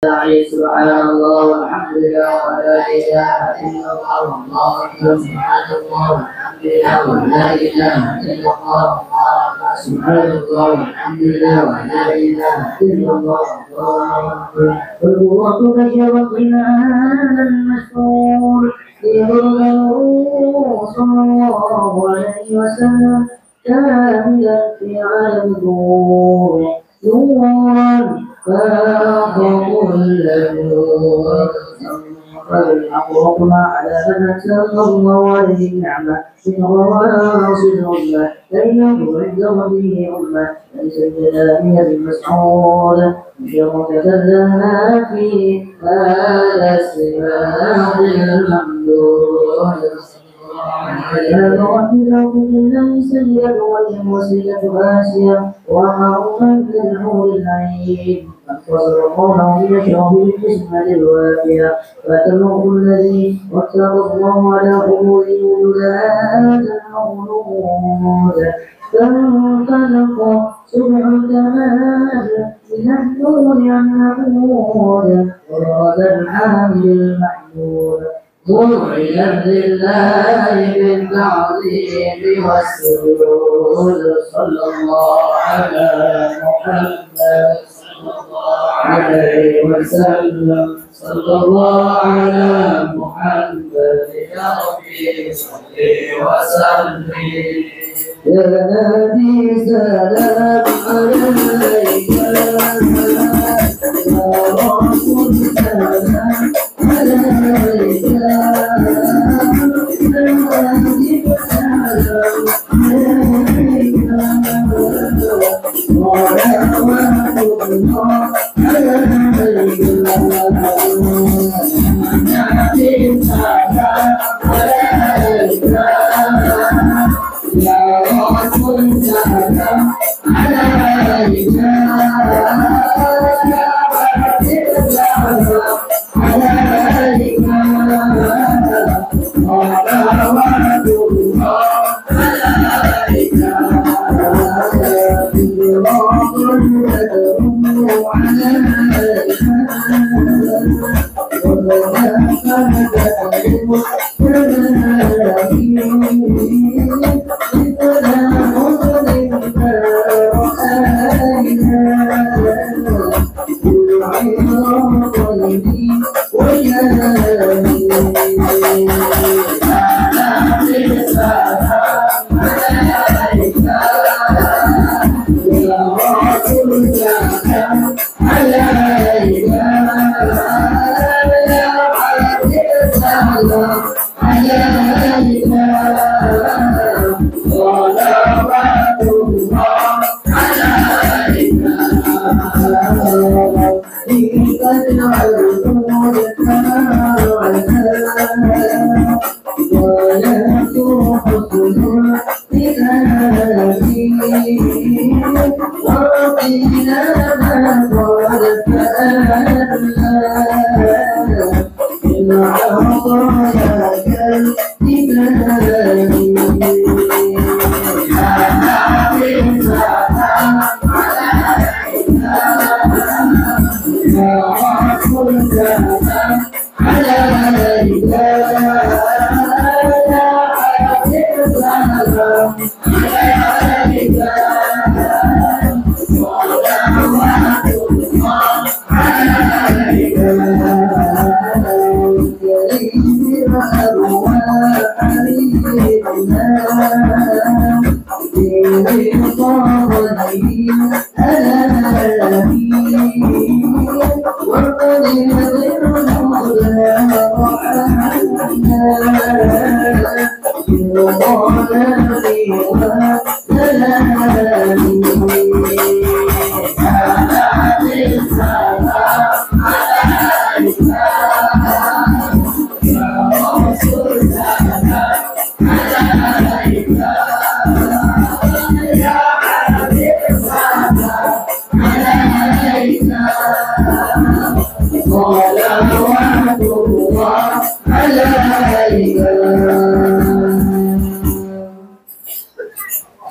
سبحان الله والحمد لله ولا إله إلا الله والله أكبر سبحان الله والحمد لله ولا إله إلا الله سبحان الله والحمد لله ولا إله إلا الله والله أكبر القوة كشرفنا المشهور صلى الله عليه وسلم كاملا في عالم النور نورا فاق كل نور فالحقنا على من صلى الله عليه النعمة من غواصي الأمة لأنه عند ربه أمة ليس الجلال المسعود شرك كذا في هذا السباق الممدود ليس اليد والوسيلة آسيا ومعروفا بالحور العين وصرفونه يشرب بالجسم الوافية فتلوه الذي واتقى الله على قبور ولاة المولود فانطلق سبع الكمال من النور النمود وراد الحامل المحمود مريا لله بالتعظيم والسجود صلى الله على محمد صلى الله عليه وسلم صلى الله على محمد يا ربي صل وسلم يا نبي سلام عليك يا رسول سلام عليك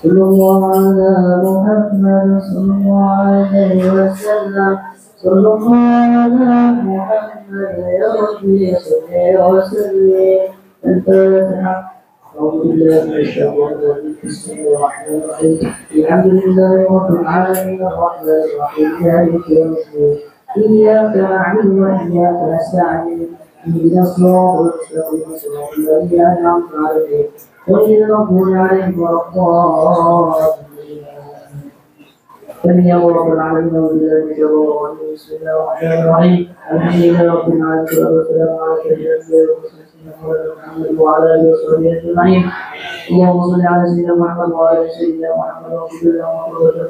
صلى الله على محمد صلى الله عليه وسلم صلى الله على محمد يا ربي صل وسلم. الفاتحة. أعوذ بالله من الشيطان الرجيم. بسم الله الرحمن الرحيم. الحمد لله رب العالمين الرحمن الرحيم مالك يوم الدين. إياك نعبد وإياك نستعين. اهدنا الصراط المستقيم صراط الذين أنعمت عليهم غير المغضوب عليهم ولا الضالين. آمين يا رب العالمين. وبالله بسم الله الرحمن الرحيم. الحمد لله رب العالمين والسلام على سيدنا محمد وعلى آله وصحبه أجمعين. اللهم صل على سيدنا محمد وعلى سيدنا محمد رسول الله وصلى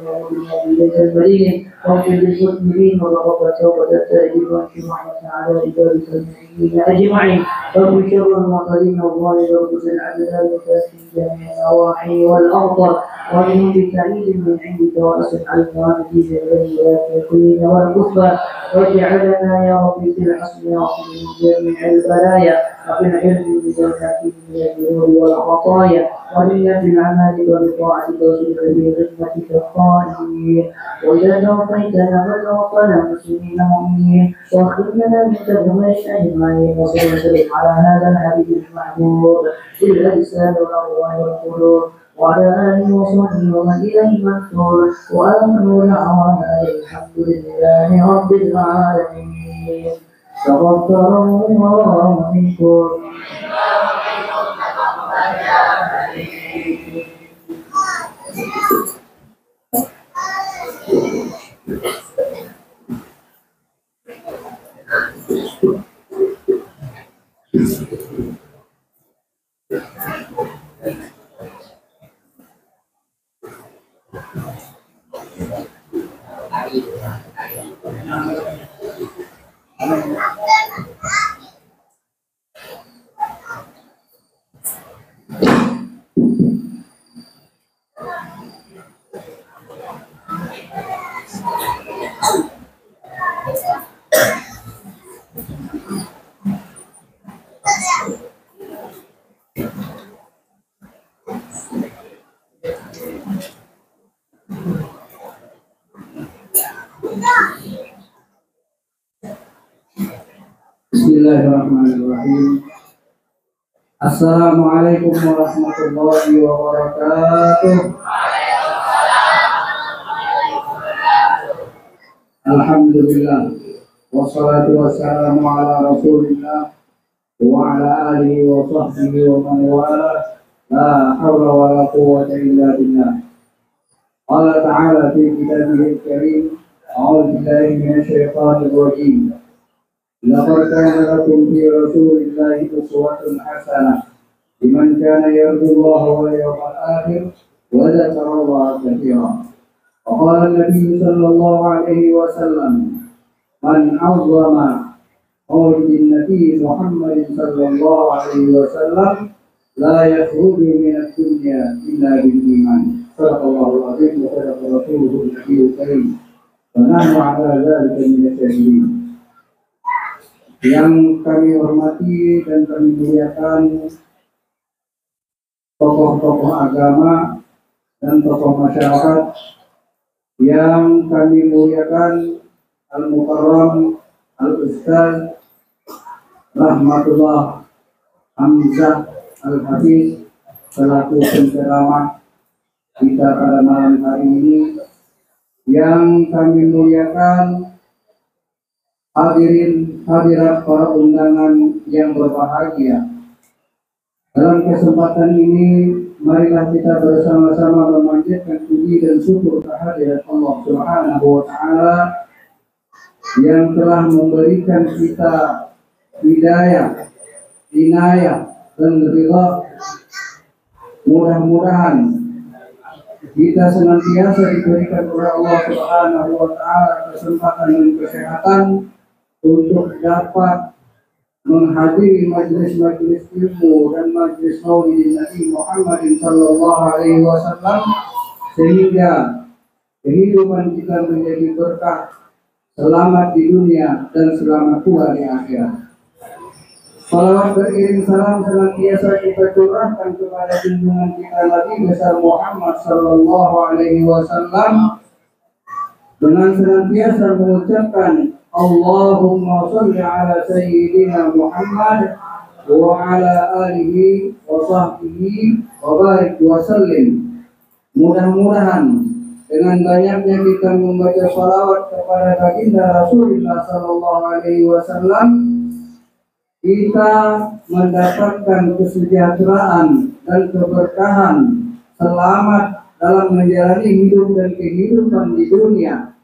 المريم واغفر للمسلمين وتقبل توبة التائبين وانشر رحمة على عبادك المؤمنين أجمعين. واغفر شر المعتدين والظالمين وخذ العدل وكافي جميع النواحي والأرض ومنهم بتعيد من عندك وأصلح علينا نتيجة الغيات والكلين والكفر واجعلنا يا رب في الحسن واغفر من جميع البلايا وفي العلم بجنة من الذنوب والخطايا ولنا في العمل وبطاعتك وصدق بخدمتك الخالدين. وإذا توفيتنا فتوفنا مسلمين مؤمنين واخرجنا من تهمش أجمعين. وصل وسلم على هذا الحبيب المحبوب في الأجساد والأرواح والقلوب وعلى آله وصحبه ومن إليه منصور. وآخر دعوانا الحمد لله رب العالمين. تقبل الله منكم. Bismillahirrahmanirrahim. Assalamualaikum warahmatullahi wabarakatuh. Alhamdulillah wassalatu wassalamu ala rasulillah wa ala alihi wa sahbihi wa man wala. La hawla wa la quwwata illa billah. Allah ta'ala fi kitabihil karim. A'udzu billahi minasy syaithanir rajim. لقد كان لكم في رسول الله أسوة حسنة لمن كان يرجو الله واليوم الآخر وذكر الله كثيرا. وقال النبي صلى الله عليه وسلم من عظم مولد النبي محمد صلى الله عليه وسلم لا يخرج من الدنيا إلا بالإيمان. صدق الله العظيم وصدق رسوله النبي الكريم ونحن على ذلك من الشاهدين. Yang kami hormati dan kami muliakan tokoh-tokoh agama dan tokoh masyarakat, yang kami muliakan Al-Mukarram Al-Ustaz Rahmatullah Hamzah Al-Hafiz selaku penceramah kita pada malam hari ini, yang kami muliakan hadirin hadirat para undangan yang berbahagia. Dalam kesempatan ini, marilah kita bersama-sama memanjatkan puji dan syukur kehadirat Allah Subhanahu wa Ta'ala yang telah memberikan kita hidayah, inayah, dan ridha. Mudah-mudahan kita senantiasa diberikan oleh Allah Subhanahu wa Ta'ala kesempatan dan kesehatan untuk dapat menghadiri majlis-majlis ilmu dan majlis maulid Nabi Muhammad sallallahu alaihi wasallam, sehingga kehidupan kita menjadi berkah, selamat di dunia dan selamat pula di akhirat. Salawat beriring salam senantiasa kita curahkan kepada junjungan kita Nabi besar Muhammad sallallahu alaihi wasallam dengan senantiasa mengucapkan Allahumma sholli ala sayyidina Muhammad wa ala alihi wa sahbihi wa barik wa sallim. Mudah-mudahan dengan banyaknya kita membaca salawat kepada baginda Rasulullah sallallahu alaihi wasallam, kita mendapatkan kesejahteraan dan keberkahan, selamat dalam menjalani hidup dan kehidupan di dunia,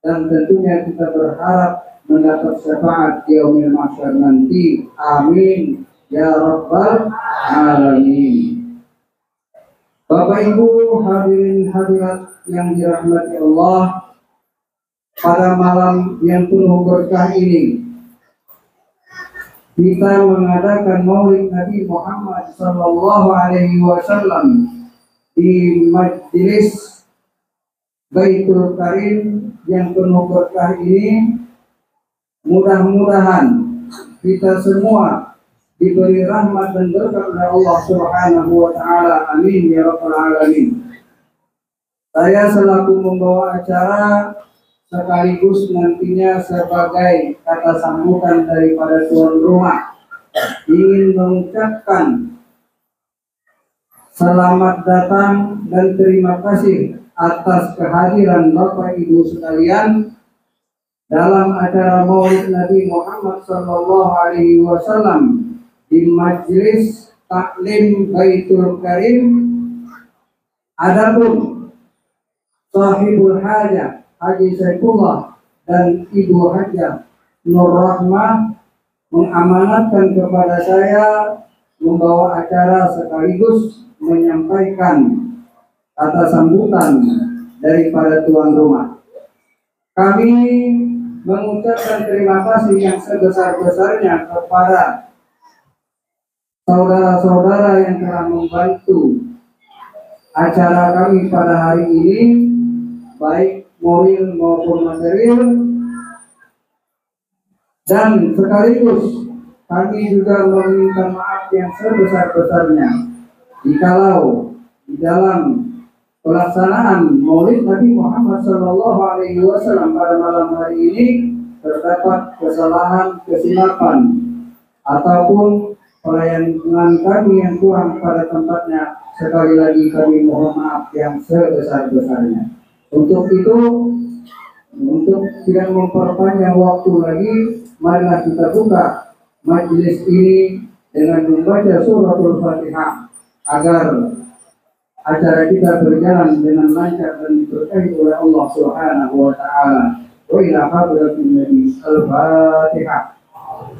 dan tentunya kita berharap mendapat syafaat di yaumil mahsyar nanti. Amin ya rabbal alamin. Bapak Ibu hadirin hadirat yang dirahmati Allah, pada malam yang penuh berkah ini kita mengadakan Maulid Nabi Muhammad sallallahu alaihi wasallam di Majelis Baitul Karim yang penuh berkah ini. Mudah-mudahan kita semua diberi rahmat dan berkat oleh Allah Subhanahu wa taala. Amin ya rabbal alamin. Saya selaku membawa acara sekaligus nantinya sebagai kata sambutan daripada tuan rumah ingin mengucapkan selamat datang dan terima kasih atas kehadiran Bapak Ibu sekalian dalam acara Maulid Nabi Muhammad sallallahu alaihi wasallam di Majelis Taklim Baitul Karim. Adapun sahibul hajah Haji Saifullah dan Ibu Hajah Nur Rahmah mengamanatkan kepada saya membawa acara sekaligus menyampaikan kata sambutan daripada tuan rumah. Kami mengucapkan terima kasih yang sebesar-besarnya kepada saudara-saudara yang telah membantu acara kami pada hari ini, baik moral maupun material, dan sekaligus kami juga meminta maaf yang sebesar-besarnya jikalau di dalam pelaksanaan Maulid Nabi Muhammad sallallahu alaihi wasallam pada malam hari ini terdapat kesalahan, kesilapan ataupun pelayanan kami yang kurang pada tempatnya. Sekali lagi kami mohon maaf yang sebesar-besarnya. Untuk itu, untuk tidak memperpanjang waktu lagi, marilah kita buka majelis ini dengan membaca suratul Fatihah agar acara kita berjalan dengan lancar dan diberkahi oleh Allah Subhanahu wa taala. Wa ila hadratin Nabi al-Fatihah.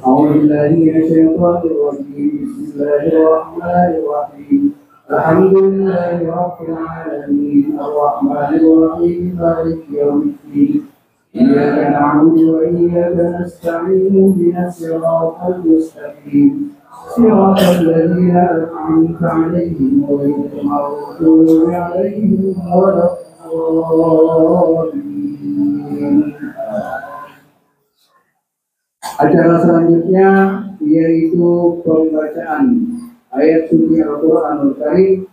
A'udzu billahi minasyaitonir rajim. Bismillahirrahmanirrahim. Alhamdulillahi rabbil alamin. Arrahmanir rahim. Maliki yaumiddin. Iyyaka na'budu wa iyyaka nasta'in. Ihdinas siratal mustaqim. صراط الذين أنعمت عليهم غير المغضوب عليهم ولا الضالين. Acara selanjutnya yaitu pembacaan ayat suci Al-Quranul Karim.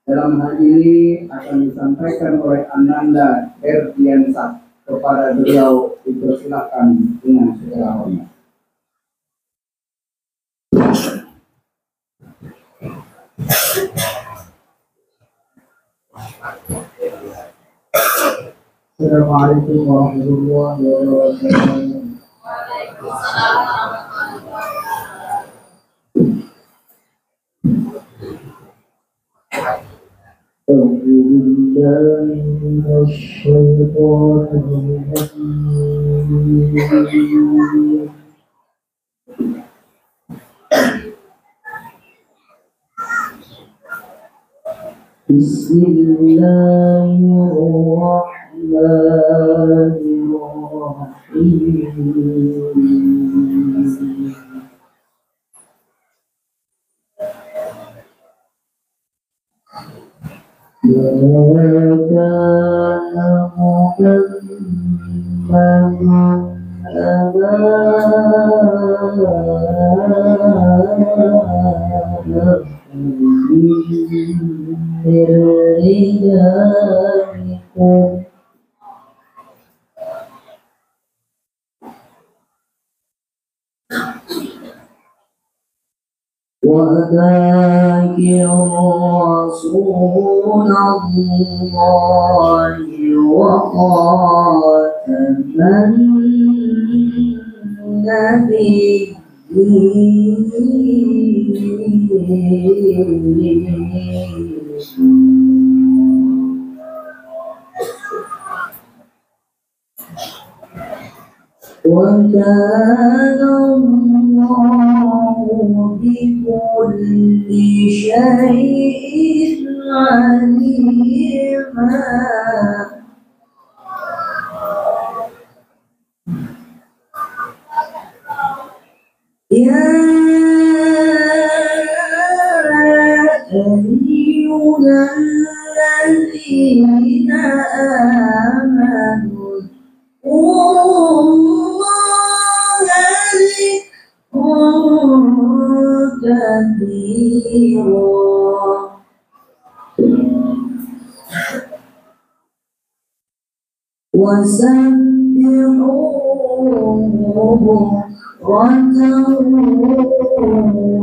Dalam hal ini akan disampaikan oleh Ananda Erdiansah. Kepada beliau dipersilakan dengan segala hormat. Assalamualaikum warahmatullahi wabarakatuh. Bismillahirrahmanirrahim. وذاكر رسول الله وخاتم النبيين وكان الله بكل شيء عليما يا أيها الذين آمنوا اذكروا الله ذكرا كثيرا وسبحوه بكرة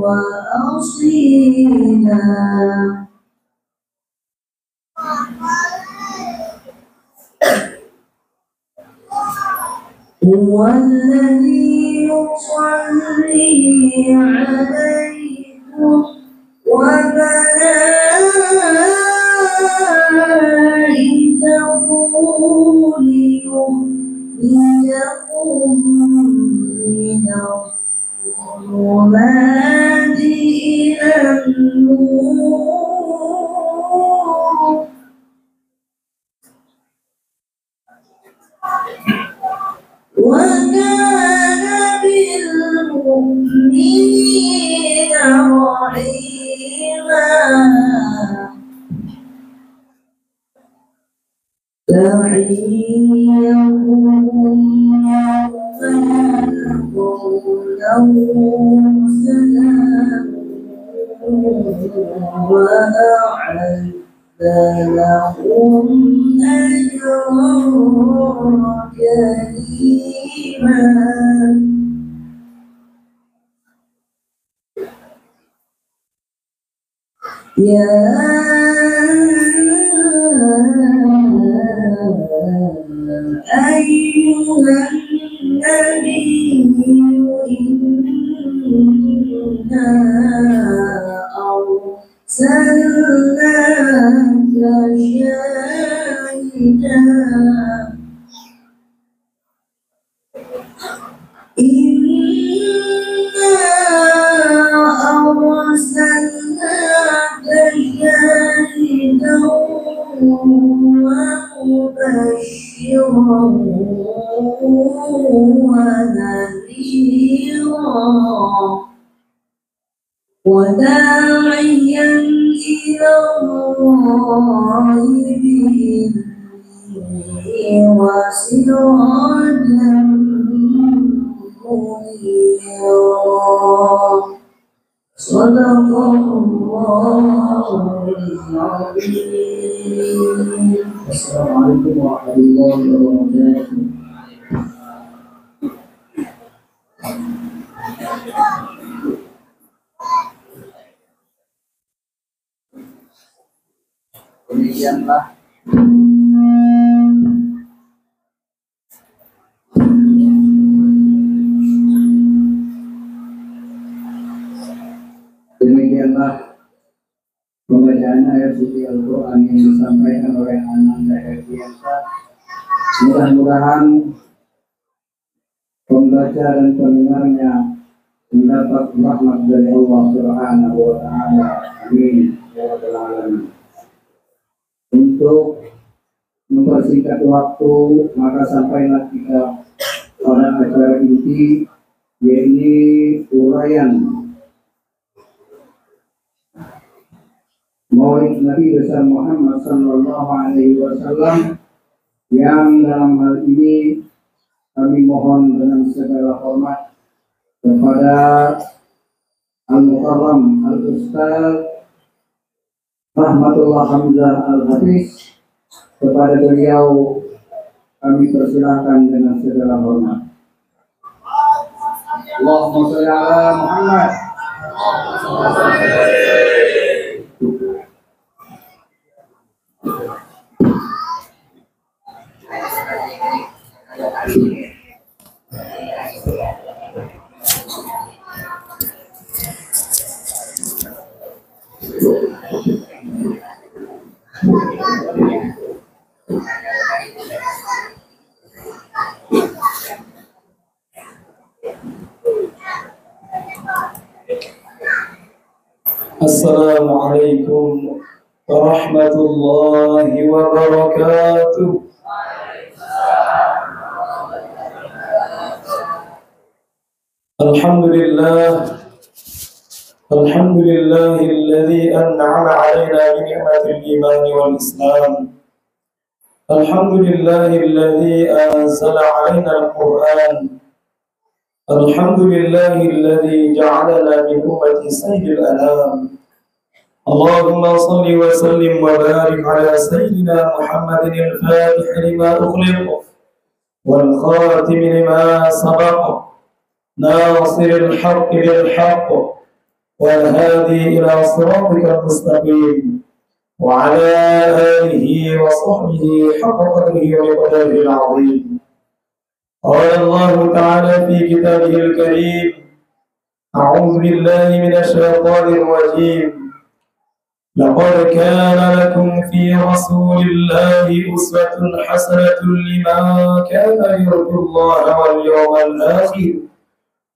وأصيلا هو الذي يصلي عليكم وملائكته ليخرجكم من الظلمات إلى النور وكان بالمؤمنين رحيما تحيتهم يوم يلقونه سلام وأعد لهم أجرا كريما يا أيها النبي إنا أرسلناك شاهدا إنا أرسلناك شاهدا ومبشرا ونذيرا وداعيا إلى الله بإذنه وسراجا منيرا صدق الله العظيم. السلام عليكم ورحمة الله وبركاته. Demikianlah pembacaan ayat suci Al-Quran yang disampaikan oleh Ananda Herdiansa. Mudah-mudahan pembaca dan pendengarnya mendapat rahmat dari Allah Subhanahu wa Ta'ala. Amin ya rabbal alamin. Untuk mempersingkat waktu, maka sampailah kita pada acara inti, yaitu uraian Maulid Nabi besar Muhammad Sallallahu Alaihi Wasallam, yang dalam hal ini kami mohon dengan segala hormat kepada Al-Mukarram Al-Ustaz Rahmatullah Hamzah Al-Hafiz. Kepada beliau kami persilahkan dengan segala hormat. Allahumma sholli ala Muhammad. Assalamualaikum warahmatullahi wabarakatuh. Alhamdulillah, alhamdulillahilladzi an'ama 'alaina bi ni'matil iman wal islam. Alhamdulillahilladzi anzala 'alaina al-Qur'an. Alhamdulillahilladzi ja'alana min ummati sayyidil anam. Allahumma salli wa sallim wa barik ala sayyidina Muhammadin al-fatih lima ughliq wal khatim lima sabaq ناصر الحق بالحق والهادي إلى صراطك المستقيم وعلى آله وصحبه حق قدره ومقداره العظيم. قال الله تعالى في كتابه الكريم: أعوذ بالله من الشيطان الرجيم. لقد كان لكم في رسول الله أسوة حسنة لمن كان يرجو الله واليوم الآخر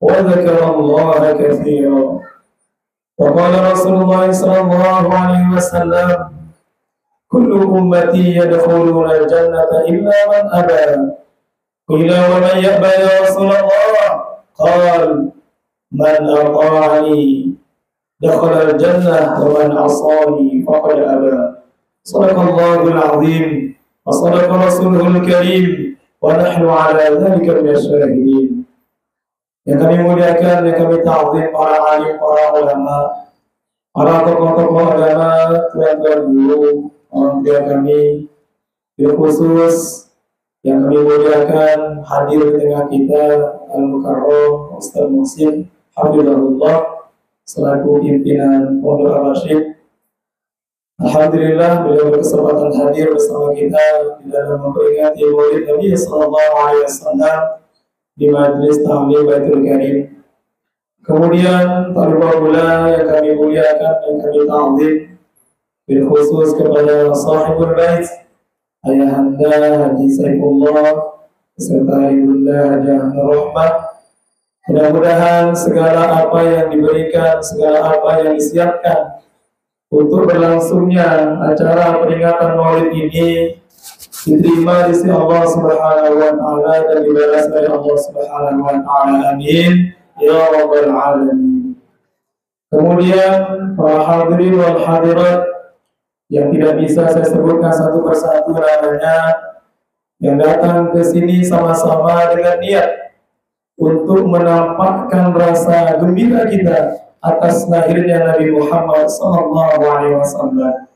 وذكر الله كثيرا. وقال رسول الله صلى الله عليه وسلم: كل أمتي يدخلون الجنة إلا من أبى. قيل: ومن يأبى يا رسول الله؟ قال: من أطاعني دخل الجنة ومن عصاني فقد أبى. صدق الله العظيم وصدق رسوله الكريم ونحن على ذلك من الشاهدين. Yang kami muliakan, yang kami ta'zim para alim, para ulama, para tokoh-tokoh agama, tuan-tuan guru, orang tua kami, khusus yang kami muliakan hadir di tengah kita Al-Mukarram Ustaz Muhsin Hafizahullah selaku pimpinan Pondok Ar-Rasyid. Alhamdulillah beliau berkesempatan hadir bersama kita di dalam memperingati Maulid Nabi sallallahu alaihi wasallam di Majelis Ta'lim Baitul Karim. Kemudian tak lupa pula yang kami muliakan dan kami ta'zim bil khusus kepada sahibul bait Ayahanda Haji Saifullah serta Ibunda Hajah Rahmat. Mudah-mudahan segala apa yang diberikan, segala apa yang disiapkan untuk berlangsungnya acara peringatan Maulid ini diterima di sisi Allah Subhanahu wa taala dan dibalas oleh Allah Subhanahu wa taala. Amin ya rabbal alamin. Kemudian para hadirin wal hadirat yang tidak bisa saya sebutkan satu persatu namanya, yang datang ke sini sama-sama dengan niat untuk menampakkan rasa gembira kita atas lahirnya Nabi Muhammad sallallahu alaihi wasallam.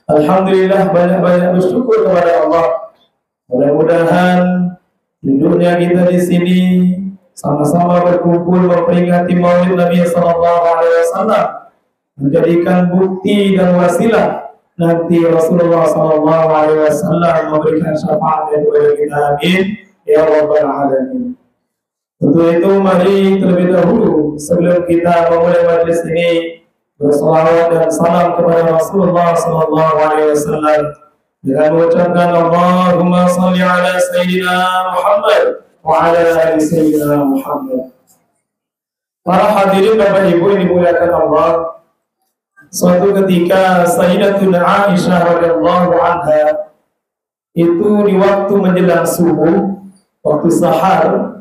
Alhamdulillah, banyak-banyak bersyukur kepada Allah. Mudah-mudahan duduknya kita di sini sama-sama berkumpul memperingati Maulid Nabi sallallahu alaihi wasallam menjadikan bukti dan wasilah nanti Rasulullah sallallahu alaihi wasallam memberikan syafaat kepada kita. Amin ya rabbal alamin. Untuk itu mari terlebih dahulu sebelum kita memulai majelis ini bersalawat dan salam kepada Rasulullah sallallahu alaihi wasallam dengan mengucapkan Allahumma shalli ala sayyidina Muhammad wa ala ali sayyidina Muhammad. Para hadirin Bapak Ibu yang dimuliakan Allah, suatu ketika Sayyidatuna Aisyah radhiyallahu anha itu di waktu menjelang subuh, waktu sahar,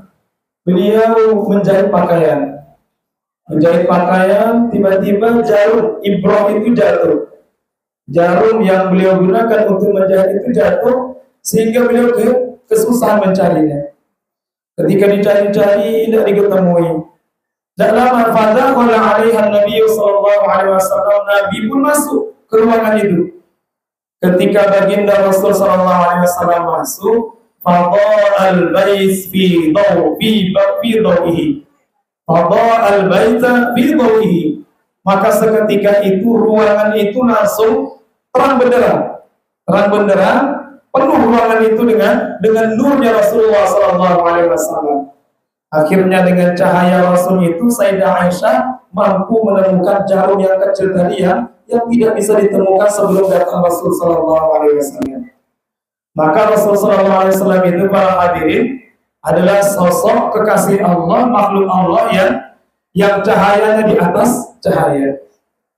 beliau menjahit pakaian. Tiba-tiba jarum ibrah itu jatuh. Jarum yang beliau gunakan untuk menjahit itu jatuh, sehingga beliau kesusahan mencarinya. Ketika dicari-cari tidak diketemui. Tak lama fadakhala 'alaiha Nabi sallallahu alaihi wasallam, Nabi pun masuk ke ruangan itu. Ketika baginda Rasul sallallahu alaihi wasallam masuk, fadha'al bais fi dawihi. Fadha'al baita fi dhawihi. Maka seketika itu ruangan itu langsung terang benderang. Terang benderang, penuh ruangan itu dengan nurnya Rasulullah sallallahu alaihi wasallam. Akhirnya dengan cahaya Rasul itu Sayyidah Aisyah mampu menemukan jarum yang kecil tadi yang tidak bisa ditemukan sebelum datang Rasul sallallahu alaihi wasallam. Maka Rasul sallallahu alaihi wasallam itu, para hadirin, adalah sosok kekasih Allah, makhluk Allah yang cahayanya di atas cahaya.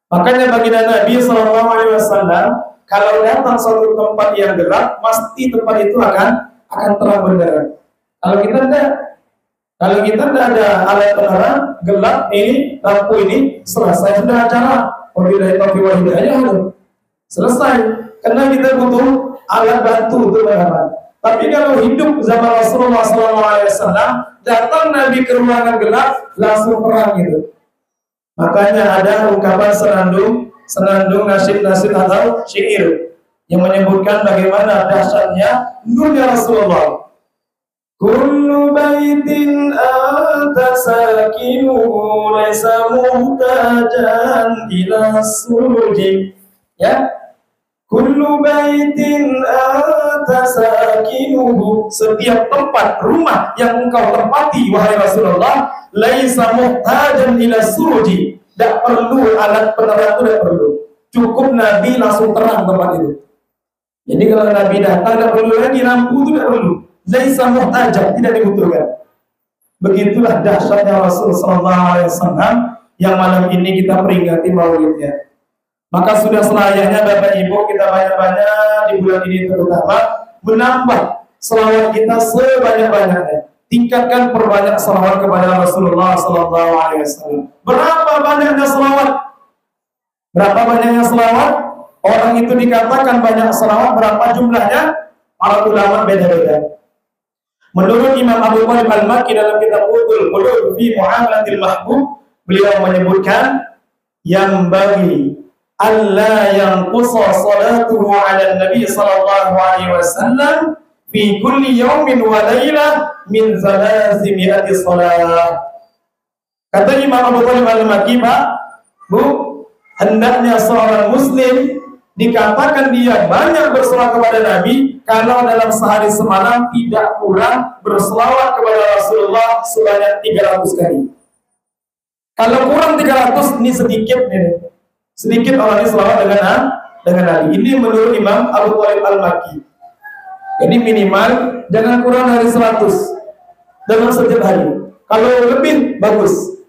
Makanya baginda Nabi sallallahu alaihi wasallam kalau datang suatu tempat yang gelap, pasti tempat itu akan terang benderang. Kalau kita tidak ada alat penerang, gelap ini, lampu ini, selesai sudah acara. Wabillahi taufiq wal hidayah, selesai. Karena kita butuh alat bantu untuk menerang. Tapi kalau hidup zaman Rasulullah SAW, datang Nabi ke ruangan gelap, langsung terang gitu. Makanya ada ungkapan senandung nasyid atau syair yang menyebutkan bagaimana dahsyatnya nurnya Rasulullah. Kullu baitin anta sakinuhu laysa muhtajan ila suruji. Ya. Kullu baitin anta sakinuhu, setiap tempat rumah yang engkau tempati wahai Rasulullah, laysa muhtajan ila suruji. Tidak perlu alat penerang, itu tidak perlu. Cukup Nabi langsung terang tempat itu. Jadi kalau Nabi datang tidak perlu lagi lampu, itu tidak perlu. Laisa muhtajah, tidak dibutuhkan. Begitulah dahsyatnya Rasul sallallahu alaihi wasallam yang malam ini kita peringati maulidnya. Maka sudah selayaknya Bapak Ibu kita banyak-banyak di bulan ini terutama menambah selawat kita sebanyak-banyaknya. Tingkatkan perbanyak selawat kepada Rasulullah sallallahu alaihi wasallam. Berapa banyaknya selawat? Berapa banyaknya selawat? Orang itu dikatakan banyak selawat, berapa jumlahnya? Para ulama beda-beda. Menurut Imam Abu Talib Al-Makki dalam kitab Qudul Qulub fi Mu'amalatil Mahbub, beliau menyebutkan yang bagi alla yanqusa salatuhu 'ala Nabi sallallahu alaihi wasallam fi kulli yawmin wa lailah min zalazimi'ati salat. Kata Imam Abu Talib Al-Makki, Pak, Bu, hendaknya seorang muslim dikatakan dia banyak berselawat kepada Nabi kalau dalam sehari semalam tidak kurang berselawat kepada Rasulullah sebanyak 300 kali. Kalau kurang 300, ini sedikit nih. Sedikit orang ini selawat dengan Nabi. Ini menurut Imam Abu Talib Al-Makki. Jadi minimal jangan kurang dari 100 dalam setiap hari. Kalau lebih bagus.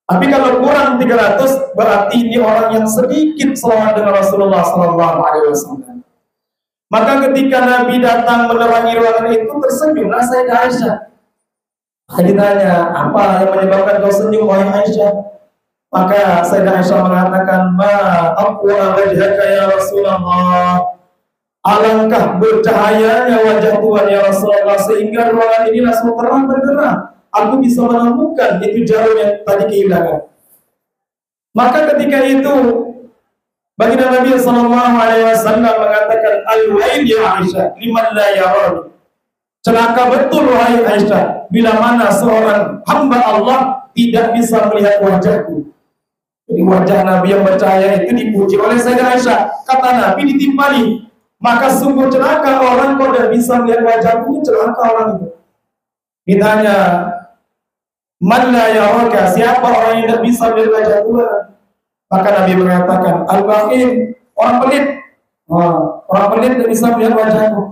Tapi kalau kurang 300 berarti ini orang yang sedikit selawat dengan Rasulullah sallallahu alaihi wasallam. Maka ketika Nabi datang menerangi ruangan itu, tersenyumlah Sayyidah Aisyah. Ditanya, apa yang menyebabkan kau senyum wahai Aisyah? Maka Sayyidah Aisyah mengatakan, ma aqwa wajhaka ya Rasulullah. Alangkah bercahayanya wajah Tuhan ya Rasulullah sehingga ruangan ini langsung terang benderang. Aku bisa menemukan itu jarum yang tadi kehilangan. Maka ketika itu baginda Nabi sallallahu alaihi wasallam mengatakan, al-wail ya Aisyah liman la yarani. Celaka betul wahai Aisyah bila mana seorang hamba Allah tidak bisa melihat wajahku. Jadi wajah Nabi yang bercahaya itu dipuji oleh Sayyidah Aisyah. Kata Nabi ditimpali, maka sungguh celaka orang kau tidak bisa melihat wajahku, itu celaka orang itu. Ditanya, man la yaraka, siapa orang yang tidak bisa melihat wajah Tuhan? Maka Nabi mengatakan, al-bakhil, orang pelit. Orang pelit tidak bisa melihat wajahku.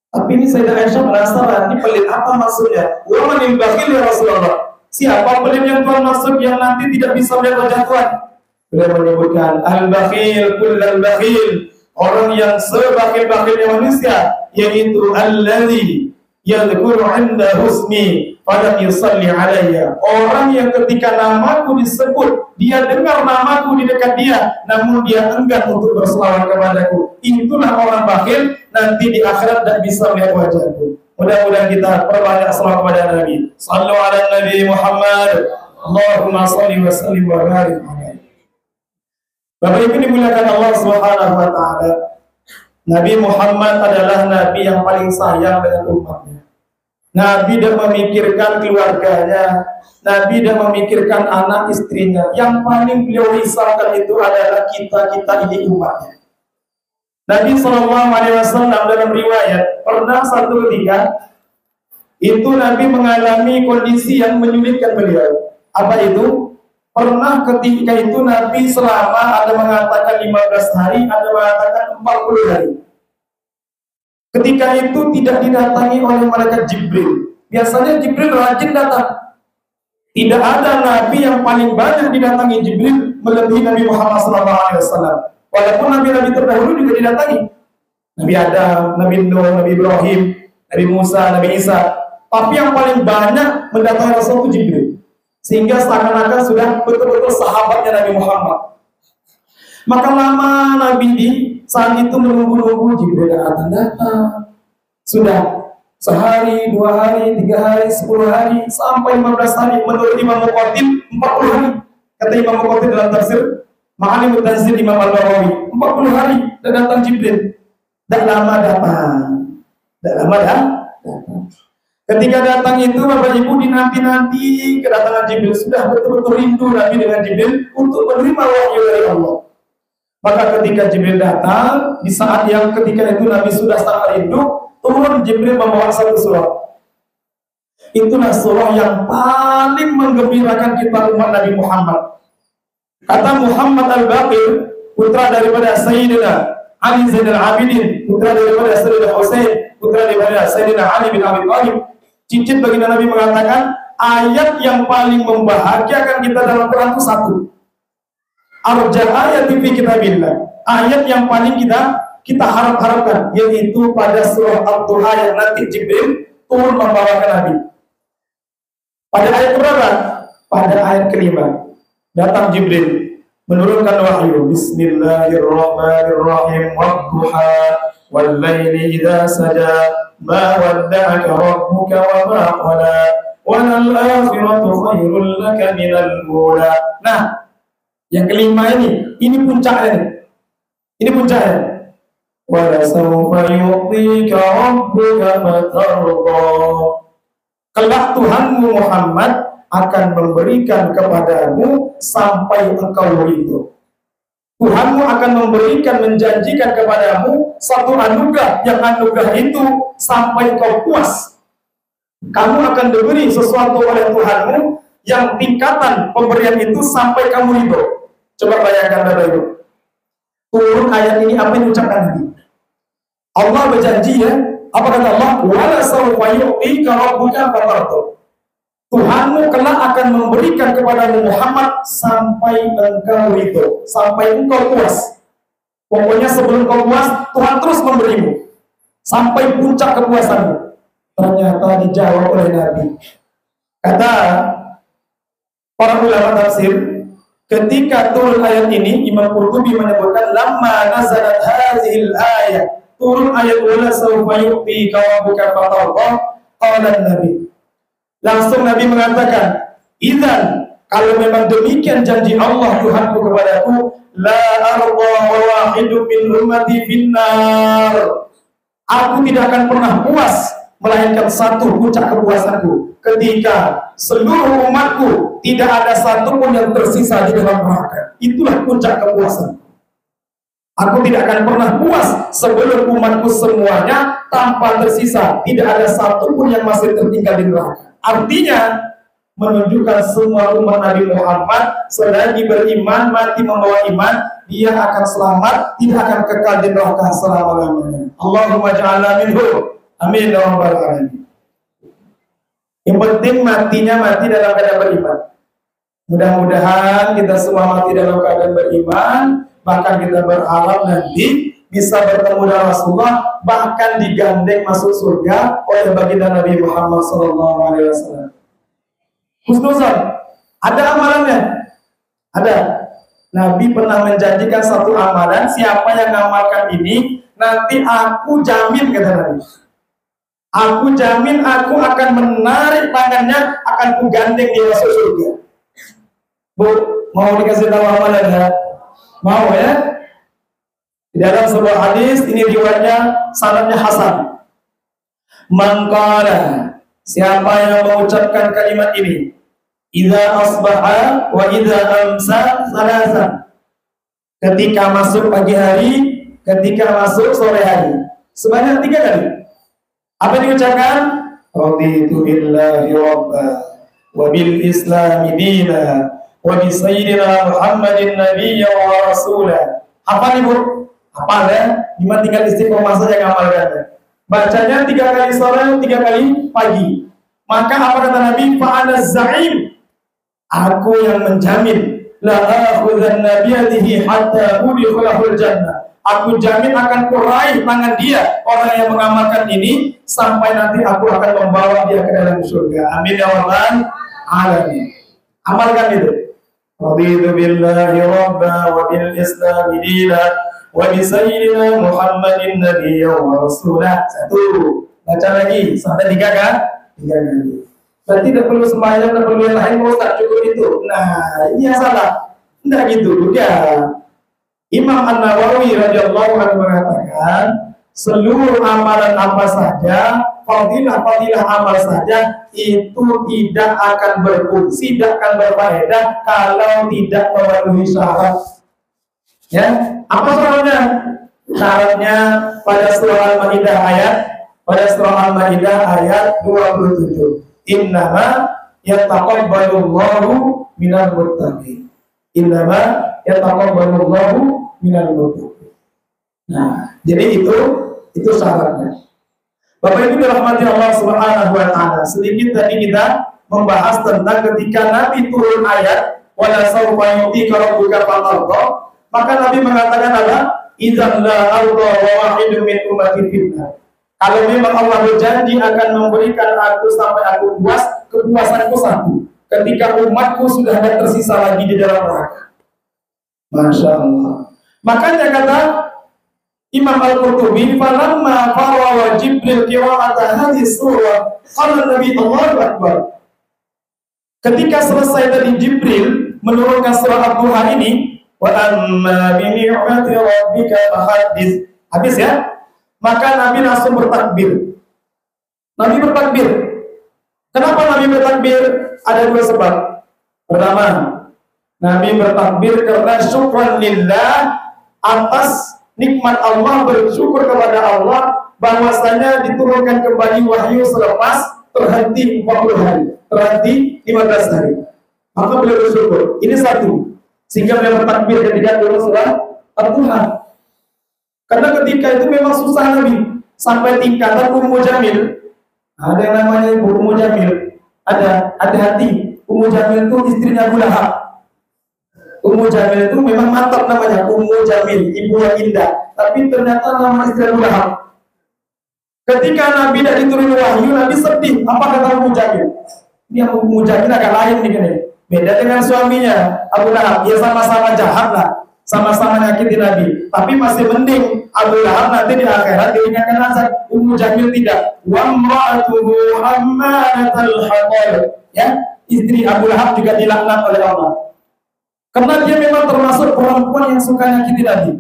Tapi ini Sayyidah Aisyah penasaran, ini pelit apa maksudnya? Wa manil bakhil ya Rasulullah. Siapa pelit yang Tuhan maksud yang nanti tidak bisa melihat wajah Tuhan? Beliau menyebutkan, al-bakhil kullal bakhil, orang yang sebakhil-bakhilnya manusia, yaitu alladzi yadhkuru 'inda husni falam yusalli alayya. Orang yang ketika namaku disebut, dia dengar namaku di dekat dia, namun dia enggan untuk berselawat kepadaku. Itulah orang bakhil, nanti di akhirat tidak bisa melihat wajahku. Mudah-mudahan kita perbanyak selawat kepada Nabi. Sallu ala Nabi Muhammad. Allahumma salli wa sallim wa barik alaihi. Bapak Ibu dimuliakan Allah Subhanahu wa taala. Nabi Muhammad adalah Nabi yang paling sayang dengan umatnya. Nabi tidak memikirkan keluarganya, Nabi tidak memikirkan anak istrinya. Yang paling beliau risaukan itu adalah kita ini umatnya. Nabi SAW dalam riwayat pernah satu ketika itu Nabi mengalami kondisi yang menyulitkan beliau. Apa itu? Pernah ketika itu Nabi selama ada mengatakan 15 hari, ada mengatakan 40 hari. Ketika itu tidak didatangi oleh malaikat Jibril. Biasanya Jibril rajin datang. Tidak ada nabi yang paling banyak didatangi Jibril melebihi Nabi Muhammad SAW. Walaupun nabi-nabi terdahulu juga didatangi. Nabi Adam, Nabi Nuh, Nabi Ibrahim, Nabi Musa, Nabi Isa. Tapi yang paling banyak mendatangi Rasul itu Jibril. Sehingga seakan-akan sudah betul-betul sahabatnya Nabi Muhammad. Maka lama Nabi di saat itu menunggu-nunggu Jibril datang. Sudah sehari, 2 hari, 3 hari, 10 hari, sampai 15 hari. Menurut Imam Muqatil 40 hari. Kata Imam Muqatil dalam tafsir Ma'alimut Tanzil Imam Al-Barawi, 40 hari dan datang Jibril. Tak lama datang. Ketika datang itu Bapak Ibu dinanti-nanti kedatangan Jibril. Sudah betul-betul rindu Nabi dengan Jibril untuk menerima wahyu dari Allah. Maka ketika Jibril datang, di saat yang ketika itu Nabi sudah sangat rindu, turun Jibril membawa satu surah. Itulah surah yang paling menggembirakan kita umat Nabi Muhammad. Kata Muhammad Al-Baqir, putra daripada Sayyidina Ali Zainal Abidin, putra daripada Sayyidina Husain, putra daripada Sayyidina Ali bin Abi Thalib, cicit baginda Nabi mengatakan, ayat yang paling membahagiakan kita dalam Quran itu satu. Arja ayat fi kitabillah. Ayat yang paling kita harapkan yaitu pada surah Al-Duha yang nanti Jibril turun membawakan Nabi. Pada ayat berapa? Pada ayat kelima. Datang Jibril menurunkan wahyu. Bismillahirrahmanirrahim. Wadduha wal laili idza saja ma wadda'aka rabbuka wa ma qala wal akhiratu khairul laka minal ula. Nah, yang kelima ini puncaknya. Ini puncaknya. Wa sawfa yu'tika rabbuka fatarda. Kelak Tuhanmu Muhammad akan memberikan kepadamu sampai engkau ridho. Tuhanmu akan memberikan, menjanjikan kepadamu satu anugerah, yang anugerah itu sampai engkau puas. Kamu akan diberi sesuatu oleh Tuhanmu yang tingkatan pemberian itu sampai kamu ridho. Coba bayangkan Bapak Ibu. Turun ayat ini apa yang diucapkan Nabi? Allah berjanji ya. Apa kata Allah? Wala sawfa yu'tika rabbuka fatarda. Tuhanmu kelak akan memberikan kepadamu Muhammad sampai engkau ridho, sampai engkau puas. Pokoknya sebelum engkau puas, Tuhan terus memberimu sampai puncak kepuasanmu. Ternyata dijawab oleh Nabi. Kata para ulama tafsir, ketika turun ayat ini, Imam Qurtubi menyebutkan lamma nazalat hadhil ayat, turun ayat wala sawfa yu'tika rabbuka fatarda, qala Nabi. Langsung Nabi mengatakan, idzan, kalau memang demikian janji Allah Tuhanku kepadaku, la arda wahidun min ummati finnar. Aku tidak akan pernah puas melainkan satu puncak kepuasanku ketika seluruh umatku tidak ada satupun yang tersisa di dalam neraka. Itulah puncak kepuasan. Aku tidak akan pernah puas sebelum umatku semuanya tanpa tersisa, tidak ada satupun yang masih tertinggal di neraka. Artinya menunjukkan semua umat Nabi Muhammad selagi beriman, mati membawa iman, dia akan selamat, tidak akan kekal di neraka selama-lamanya. Allahumma ja'alna minhu. Amin ya rabbal alamin. Yang penting matinya mati dalam keadaan beriman. Mudah-mudahan kita semua mati dalam keadaan beriman, bahkan kita berharap nanti bisa bertemu dengan Rasulullah, bahkan digandeng masuk surga oleh baginda Nabi Muhammad SAW. Husnuzan, ada amalannya? Ada. Nabi pernah menjanjikan satu amalan, siapa yang mengamalkan ini, nanti aku jamin, kata Nabi. Aku jamin aku akan menarik tangannya, akan kugandeng dia masuk surga. Bu, mau dikasih tahu amalannya? Mau ya? Di dalam sebuah hadis, ini riwayatnya sanadnya hasan. Man qala, Siapa yang mengucapkan kalimat ini, idza asbaha wa idza amsa salasan. Ketika masuk pagi hari, ketika masuk sore hari. Sebanyak 3 kali. Apa yang diucapkan? Raditu billahi rabba wa bil islami dina wa bi sayyidina Muhammadin nabiyya wa rasula. Apa nih Bu? Apa ya? Cuma tinggal istiqomah saja ngamalkan. Bacanya 3 kali sore, 3 kali pagi. Maka apa kata Nabi? Fa'ana za'im. Aku yang menjamin. La akhudhanna biyadihi hatta udkhulahul jannah. Aku jamin akan kurai tangan dia, orang yang mengamalkan ini, sampai nanti aku akan membawa dia ke dalam surga. Amin ya rabbal alamin. Amalkan itu. Raditu billahi rabba wa bil islami dina wa bi sayyidina Muhammadin nabiyya wa rasulah. 1. Baca lagi sampai 3 kan? 3 kali. Berarti tidak perlu sembahyang, tidak perlu yang lain, Ustaz, cukup itu. Nah, ini yang salah. Tidak gitu juga. Imam An-Nawawi radhiyallahu anhu mengatakan, seluruh amalan apa saja, fadilah-fadilah amal saja, itu tidak akan berfungsi, tidak akan berfaedah kalau tidak memenuhi syarat. Ya, apa syaratnya? Syaratnya pada surah Al-Maidah ayat 27. Innama yataqabbalullahu minal muttaqin. Innama yataqabbalullahu minal muttaqin. Nah, jadi itu syaratnya. Bapak Ibu dirahmati Allah Subhanahu wa taala. Sedikit tadi kita membahas tentang ketika Nabi turun ayat wala sawfa yu'tika rabbuka fatarda, maka Nabi mengatakan apa? Idzan la arda wa wahidun min ummati fitnah. Kalau memang Allah berjanji akan memberikan aku sampai aku puas, kepuasanku 1. Ketika umatku sudah tidak tersisa lagi di dalam neraka. Masya Allah. Makanya kata Imam Al-Qurtubi, falamma farawa Jibril qira'ata hadhihi surah, qala Nabi Allahu Akbar. Ketika selesai dari Jibril menurunkan surah Ad-Duha ini, wa amma bi ni'mati rabbika fahaddits. Habis ya? Maka Nabi langsung bertakbir. Nabi bertakbir. Kenapa Nabi bertakbir? Ada 2 sebab. Pertama, Nabi bertakbir karena syukran lillah atas nikmat Allah, bersyukur kepada Allah bahwasanya diturunkan kembali wahyu selepas terhenti 40 hari, terhenti 15 hari. Maka beliau bersyukur. Ini 1. Sehingga beliau bertakbir ketika turun surah Ad-Duha. Karena ketika itu memang susah Nabi, sampai tingkatan Ummu Jamil. Ada yang namanya Ibu Ummu Jamil. Ada, hati-hati. Ummu Jamil itu istrinya Abu Lahab. Ummu Jamil itu memang mantap namanya, Ummu Jamil, ibu yang indah. Tapi ternyata nama istri Abu Lahab. Ketika Nabi tidak diturunkan wahyu, Nabi sedih. Apa kata Ummu Jamil? Ini Ummu Jamil agak lain nih. Beda dengan suaminya Abu Lahab. Ya sama-sama jahat lah, sama-sama nyakitin Nabi. Tapi masih mending Abu Lahab nanti di akhirat diingatkan azab. Ummu Jamil tidak. Wa imra'atuhu hammalatal hatab. Ya, istri Abu Lahab juga dilaknat oleh Allah. Karena dia memang termasuk perempuan yang suka nyakitin Nabi.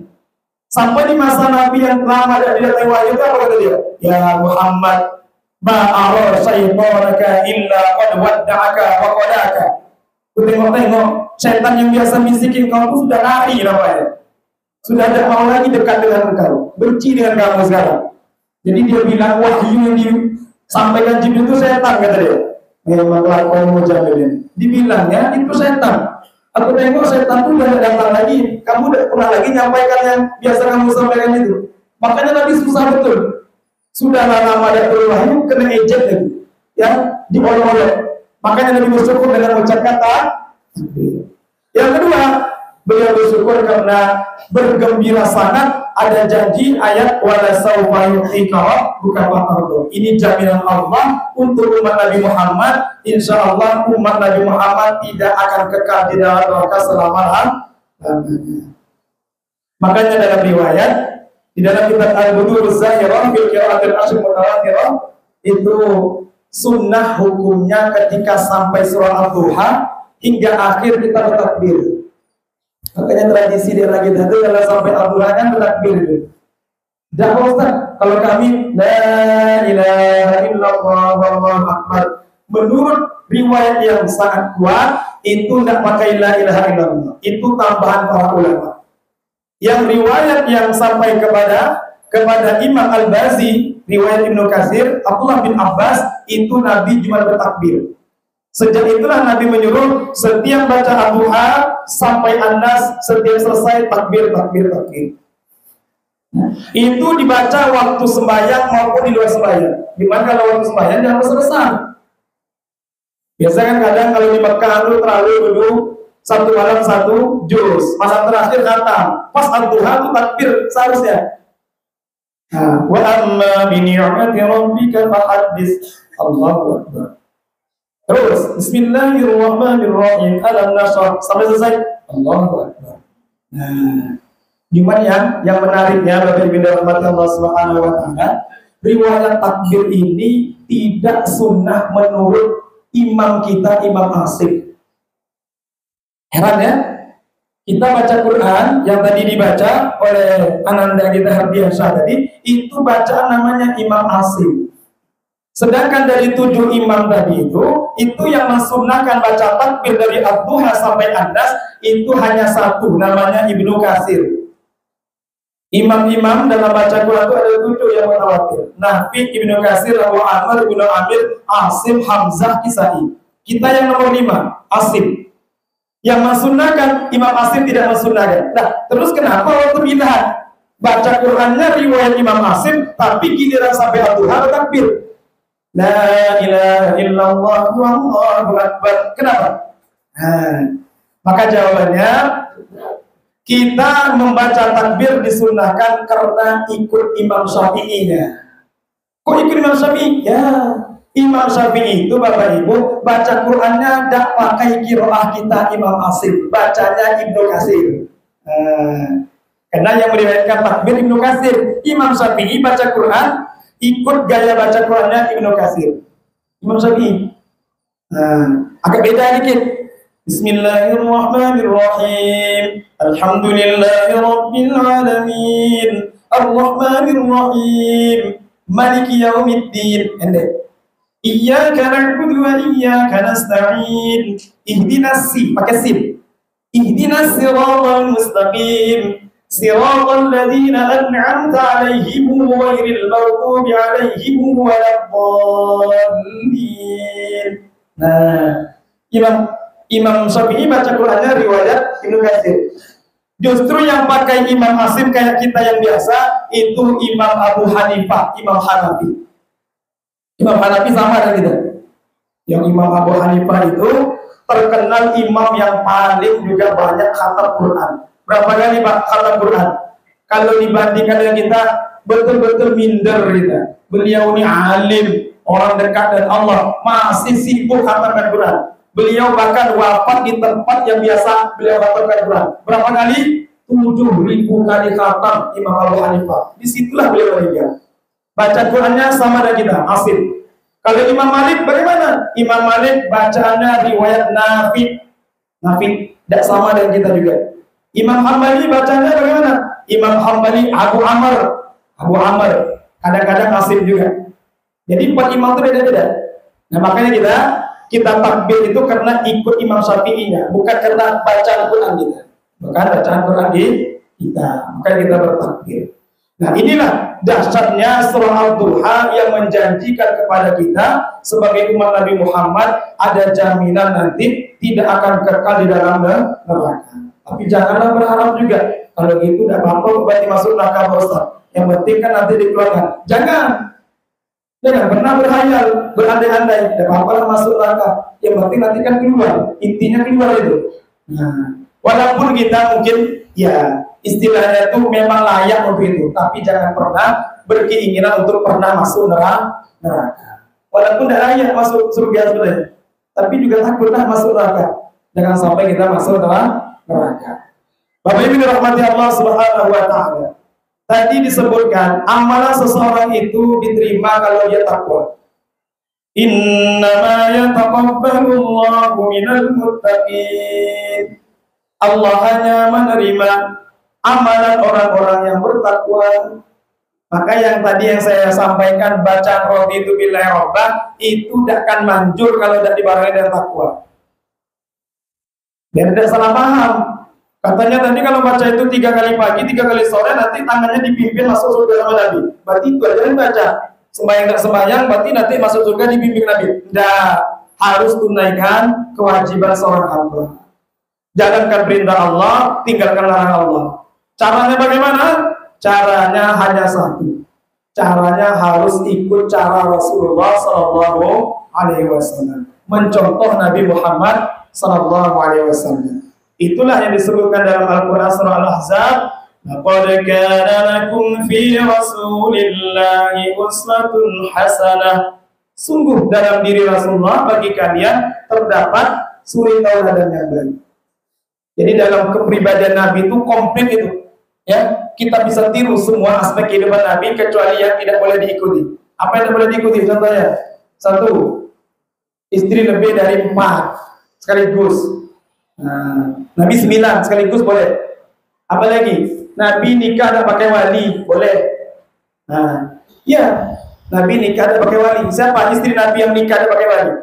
Sampai di masa Nabi yang lama dan tidak wahyu itu apa kata dia? Ya Muhammad, ma'ara syaitanaka illa qad wadda'aka wa qadaka. Tengok-tengok, setan yang biasa bisikin kau itu sudah lari namanya. Sudah tidak mau lagi dekat dengan engkau, benci dengan kamu sekarang. Jadi dia bilang wahyu yang disampaikan Jibril itu setan, kata dia. Memang kelakuan Mujahidin. Dibilangnya itu setan. Aku tengok setan itu sudah datang lagi. Kamu tidak pernah lagi nyampaikan yang biasa kamu sampaikan itu. Makanya Nabi susah betul. Sudah lama ada wahyu, kena ejek lagi. Ya, diolok-olok. Makanya Nabi bersyukur dengan ucap kata. Yang kedua, beliau bersyukur karena bergembira sangat ada janji ayat wala sawfa yu'tika bukan fatardo. Ini jaminan Allah untuk umat Nabi Muhammad. Insya Allah umat Nabi Muhammad tidak akan kekal di dalam neraka selama-lamanya. Makanya dalam riwayat di dalam kitab Al-Budur Zahirah fil Qira'atil Ashr Mutawatirah itu sunnah hukumnya ketika sampai surah Ad-Duha hingga akhir kita bertakbir. Makanya tradisi di negara kita itu kalau sampai Ad-Duha kan bertakbir itu. Dah Ustaz, kalau kami la ilaha illallah wallahu akbar, menurut riwayat yang sangat kuat itu tidak pakai la ilaha illallah, itu tambahan para ulama. Yang riwayat yang sampai kepada Imam Al-Bazi, riwayat Ibnu Katsir, Abdullah bin Abbas, itu Nabi cuma bertakbir. Sejak itulah Nabi menyuruh setiap baca Ad-Duha sampai An-Nas, setiap selesai takbir, takbir, takbir. Itu dibaca waktu sembahyang maupun di luar sembahyang. Gimana kalau waktu sembahyang jangan besar-besar. Biasa kan kadang kalau di Mekah itu terawih dulu satu malam satu juz, malam terakhir khatam. Pas Ad-Duha itu takbir seharusnya. Wa amma bi ni'mati rabbika fahaddits. Allahu akbar. Terus bismillahirrahmanirrahim. Alam nashrah sampai selesai. Allahu akbar. Gimana yang menariknya Bapak Ibu rahmati Allah Subhanahu wa taala, riwayat takbir ini tidak sunnah menurut imam kita, Imam Asim. Heran ya? Kita baca Quran yang tadi dibaca oleh Ananda kita Hardiansyah tadi, itu bacaan namanya Imam Asim. Sedangkan dari 7 imam tadi itu yang mensunnahkan baca takbir dari Ad-Duha sampai An-Nas itu hanya satu, namanya Ibnu Katsir. Imam-imam dalam baca Quran itu ada 7 yang mutawatir. Nafi, Ibnu Katsir, Abu Amr, Ibnu Amir, Asim, Hamzah, Kisai. Kita yang nomor 5, Asim. Yang mensunnahkan, Imam Asim tidak mensunnahkan. Nah, terus kenapa waktu bid'ah? Baca Qurannya riwayat Imam Asim, tapi giliran sampai Ad-Duha takbir. La ilaha illallah wallahu akbar. Kenapa? Maka jawabannya, kita membaca takbir disunnahkan karena ikut Imam Syafi'i-nya. Kok ikut Imam Syafi'i? Ya, Imam Syafi'i itu Bapak Ibu baca Qur'annya tidak pakai qiraah kita Imam Asim, bacanya Ibnu Katsir. Karena yang meriwayatkan takbir Ibnu Katsir. Imam Syafi'i baca Qur'an ikut gaya baca Qur'annya Ibnu Katsir. Imam Syafi'i. Agak beda dikit. Bismillahirrahmanirrahim. Alhamdulillahi rabbil alamin. Ar-Rahmanir-Rahim. Maliki yaumiddin. Ende. Iyyaka na'budu wa iyyaka nasta'in. Ihdinas pakai sin. Ihdinas siratal mustaqim. Siratal ladzina an'amta 'alaihim ghairil maghdubi 'alaihim waladdallin. Nah, Imam Syafi'i baca Qur'annya riwayat Ibnu Katsir. Justru yang pakai Imam Asim kayak kita yang biasa itu Imam Abu Hanifah, Imam Hanafi. Imam Hanafi sama dengan kita. Yang Imam Abu Hanifah itu terkenal imam yang paling juga banyak khatam Quran. Berapa kali khatam Quran? Kalau dibandingkan dengan kita, betul-betul minder kita. Beliau ini alim, orang dekat dengan Allah, masih sibuk khatamkan Quran. Beliau bahkan wafat di tempat yang biasa beliau khatamkan Quran. Berapa kali? 7.000 kali khatam Imam Abu Hanifah. Disitulah beliau meninggal. Baca Qurannya sama dengan kita, Asim. Kalau Imam Malik bagaimana? Imam Malik bacaannya riwayat Nafi. Nafi tidak sama dengan kita juga. Imam Hambali bacanya bagaimana? Imam Hambali Abu Amr. Abu Amr. Kadang-kadang Asim juga. Jadi 4 imam itu beda-beda. Nah makanya kita takbir itu karena ikut Imam Syafi'i-nya, bukan karena bacaan Quran kita. Bukan bacaan Quran kita, maka kita bertakbir. Nah inilah dahsyatnya surah Al-Duha yang menjanjikan kepada kita sebagai umat Nabi Muhammad ada jaminan nanti tidak akan kekal di dalam neraka. Tapi janganlah berharap juga kalau gitu tidak mampu berarti masuk neraka Ustaz. Yang penting kan nanti dikeluarkan. Jangan pernah berhayal, berandai-andai, tidak apa-apa masuk neraka. Yang penting nanti kan keluar, intinya keluar itu. Nah, walaupun kita mungkin ya istilahnya itu memang layak untuk itu, tapi jangan pernah berkeinginan untuk pernah masuk neraka. Walaupun tidak layak masuk surga sebenarnya, tapi juga takutlah masuk neraka. Jangan sampai kita masuk neraka. Bapak Ibu dirahmati Allah Subhanahu wa taala. Tadi disebutkan amalan seseorang itu diterima kalau dia takwa. Innama yataqabbalu Allahu minal muttaqin. Allah hanya menerima amalan orang-orang yang bertakwa. Maka yang tadi yang saya sampaikan, bacaan raditu billahi robba itu tidak akan manjur kalau tidak dibarengi dengan takwa. Dan tidak salah paham. Katanya tadi kalau baca itu 3 kali pagi, 3 kali sore, nanti tangannya dipimpin masuk surga sama Nabi. Berarti itu aja yang baca. Sembahyang tak sembahyang, berarti nanti masuk surga dibimbing Nabi. Tidak, harus tunaikan kewajiban seorang hamba. Jalankan perintah Allah, tinggalkan larangan Allah. Caranya bagaimana? Caranya hanya satu. Caranya harus ikut cara Rasulullah Sallallahu Alaihi Wasallam, mencontoh Nabi Muhammad Sallallahu Alaihi Wasallam. Itulah yang disebutkan dalam Al-Quran surah Al-Ahzab. Laqad kana lakum fi Rasulillahi uswatun hasanah. Sungguh dalam diri Rasulullah bagi kalian terdapat suri tauladan yang baik. Jadi dalam kepribadian Nabi itu komplit itu. Ya, kita bisa tiru semua aspek kehidupan Nabi kecuali yang tidak boleh diikuti. Apa yang tidak boleh diikuti? Contohnya, 1, istri lebih dari 4 sekaligus. Nah, Nabi 9 sekaligus boleh. Apalagi Nabi nikah ada pakai wali boleh. Nah, ya Nabi nikah ada pakai wali. Siapa istri Nabi yang nikah ada pakai wali?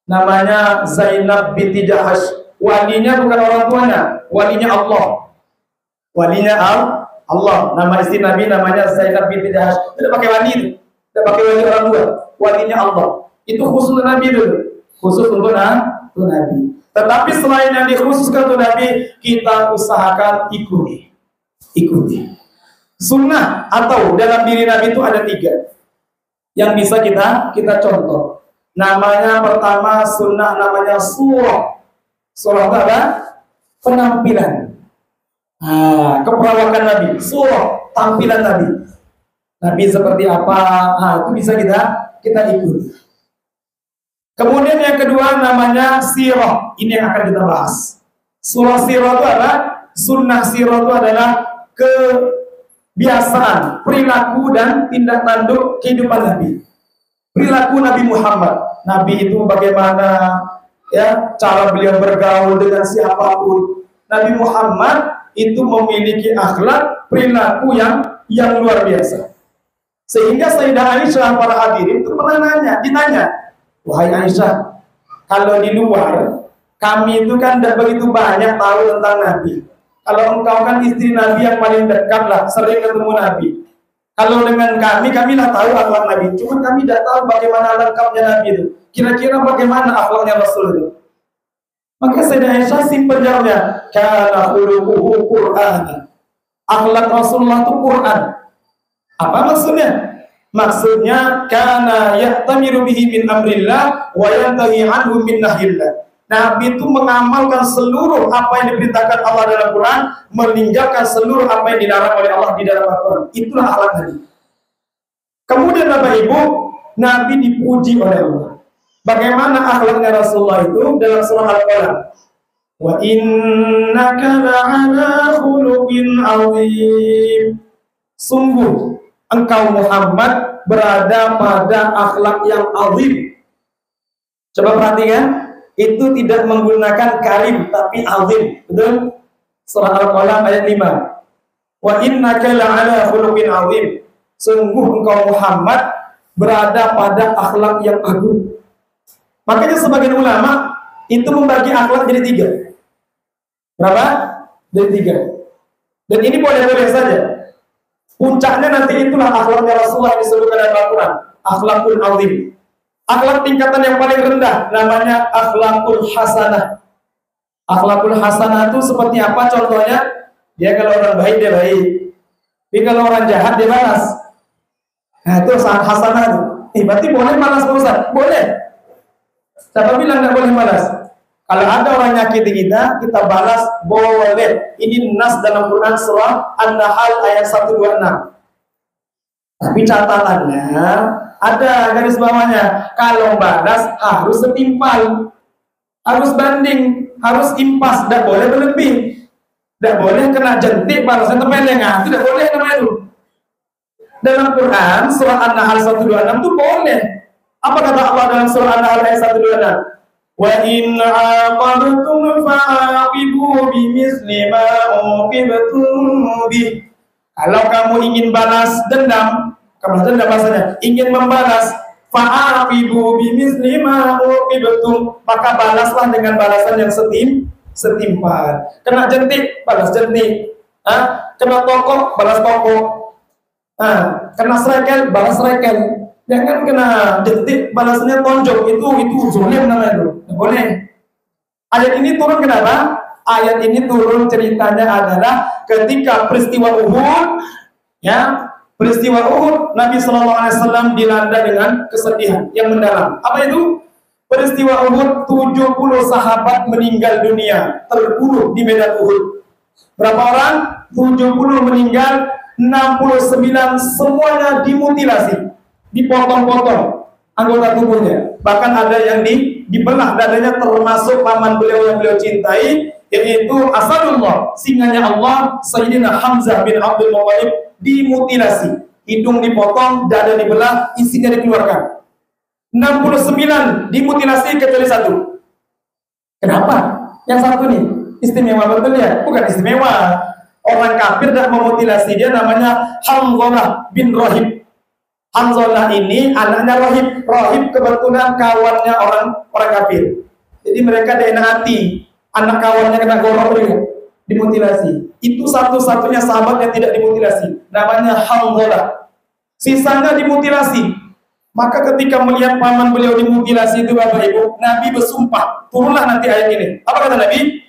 Namanya Zainab binti Jahash. Walinya bukan orang tuanya, walinya Allah. Walinya Allah. Nama istri Nabi namanya Zainab binti Jahash. Tidak pakai wali itu. Tidak pakai wali orang tua. Walinya Allah. Itu khusus untuk Nabi dulu. Khusus untuk Nabi. Tetapi selain yang dikhususkan untuk Nabi, kita usahakan ikuti. Sunnah atau dalam diri Nabi itu ada 3 yang bisa kita contoh. Namanya pertama sunnah, namanya surah. Surah itu apa? Penampilan. Keperawakan Nabi. Surah, tampilan Nabi. Nabi seperti apa? Itu bisa kita ikuti. Kemudian yang kedua namanya sirah. Ini yang akan kita bahas. Surah sirah itu apa? Sunnah sirah itu adalah kebiasaan, perilaku dan tindak tanduk kehidupan Nabi. Perilaku Nabi Muhammad. Nabi itu bagaimana ya cara beliau bergaul dengan siapapun. Nabi Muhammad itu memiliki akhlak, perilaku yang luar biasa. Sehingga Sayyidah Aisyah para hadirin itu pernah ditanya, wahai Aisyah, kalau di luar kami itu kan tidak begitu banyak tahu tentang Nabi. Kalau engkau kan istri Nabi yang paling dekat lah, sering ketemu Nabi. Kalau dengan kami lah tahu akhlak Nabi. Cuma kami tidak tahu bagaimana lengkapnya Nabi itu. Kira-kira bagaimana akhlaknya Rasul itu. Maka Sayyidah Aisyah simpel jawabnya, kana khuluquhu Qur'an. Akhlak Rasulullah itu Quran. Apa maksudnya? Maksudnya kana ya'tamiru bihi min amrillah wa yantahi anhu min nahyillah. Nabi itu mengamalkan seluruh apa yang diperintahkan Allah dalam Quran, meninggalkan seluruh apa yang dilarang oleh Allah di dalam Al-Quran. Itulah akhlak Nabi. Kemudian Bapak Ibu, Nabi dipuji oleh Allah. Bagaimana akhlaknya Rasulullah itu dalam surah Al-Qalam? Wa innaka la'ala khuluqin 'azim. Sungguh engkau Muhammad berada pada akhlak yang azim. Coba perhatikan, itu tidak menggunakan karim tapi azim. Betul? Surah Al-Qalam ayat 5. Wa innaka la'ala khuluqin 'azim. Sungguh engkau Muhammad berada pada akhlak yang agung. Makanya sebagian ulama itu membagi akhlak jadi 3. Berapa? Jadi 3. Dan ini boleh-boleh saja. Puncaknya nanti itulah akhlaknya Rasulullah yang disebutkan dalam Al-Quran. Akhlakul azim. Akhlak tingkatan yang paling rendah namanya akhlakul hasanah. Akhlakul hasanah itu seperti apa contohnya? Dia kalau orang baik dia baik. Tapi kalau orang jahat dia balas. Nah itu sangat hasanah itu. Berarti boleh balas Pak Ustaz? Boleh. Siapa bilang nggak boleh balas? Kalau ada orang nyakiti kita, kita balas boleh. Ini nas dalam Quran surah An-Nahl ayat 126. Tapi catatannya ada garis bawahnya. Kalau balas harus setimpal, harus banding, harus impas, tidak boleh berlebih, tidak boleh kena jentik balasnya temeleng. Tidak boleh namanya itu. Dalam Quran surah An-Nahl 126 itu boleh. Apa kata Allah dalam surah An-Nahl ayat 126? Wa in 'aqabtum fa'aqibu bimithli ma 'uqibtum bih. Kalau kamu ingin balas dendam, bahasanya, ingin membalas, fa'aqibu bimisli ma uqibtum, maka balaslah dengan balasan yang setimpal. Kena jentik, balas jentik. Kena tokok, balas tokok. Kena srekel, balas srekel. Jangan kena jentik, balasnya tonjok. Itu zalim namanya itu. Tidak boleh. Ayat ini turun kenapa? Ayat ini turun ceritanya adalah ketika peristiwa Uhud, ya, peristiwa Uhud, Nabi SAW dilanda dengan kesedihan yang mendalam. Apa itu? Peristiwa Uhud, 70 sahabat meninggal dunia, terbunuh di medan Uhud. Berapa orang? 70 meninggal, 69 semuanya dimutilasi, dipotong-potong anggota tubuhnya. Bahkan ada yang dibelah dadanya, termasuk paman beliau yang beliau cintai, yaitu Asadullah, singanya Allah, Sayyidina Hamzah bin Abdul Muttalib, dimutilasi, hidung dipotong, dada dibelah, isinya dikeluarkan. 69 dimutilasi kecuali satu. Kenapa? Yang satu nih istimewa betul ya? Bukan istimewa. Orang kafir tidak memutilasi dia, namanya Hanzalah bin Rahib. Hanzalah ini anaknya Rahib. Rahib kebetulan kawannya orang kafir. Jadi mereka DNA hati. Anak kawannya kena gorok dimutilasi. Itu satu-satunya sahabat yang tidak dimutilasi. Namanya Hanzalah. Sisanya dimutilasi. Maka ketika melihat paman beliau dimutilasi itu, Bapak Ibu, Nabi bersumpah. Turunlah nanti ayat ini. Apa kata Nabi?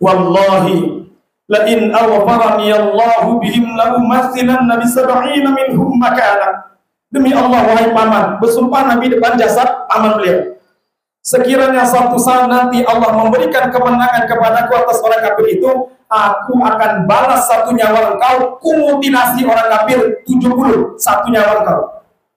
Wallahi la in awfarani Allahu bihim la umathilanna bi sab'ina minhum makana. Demi Allah, wahai paman, bersumpah Nabi depan jasad paman beliau. Sekiranya suatu saat nanti Allah memberikan kemenangan kepadaku atas orang kafir itu, aku akan balas satu nyawa engkau, kumutilasi orang kafir 70, satu nyawa engkau.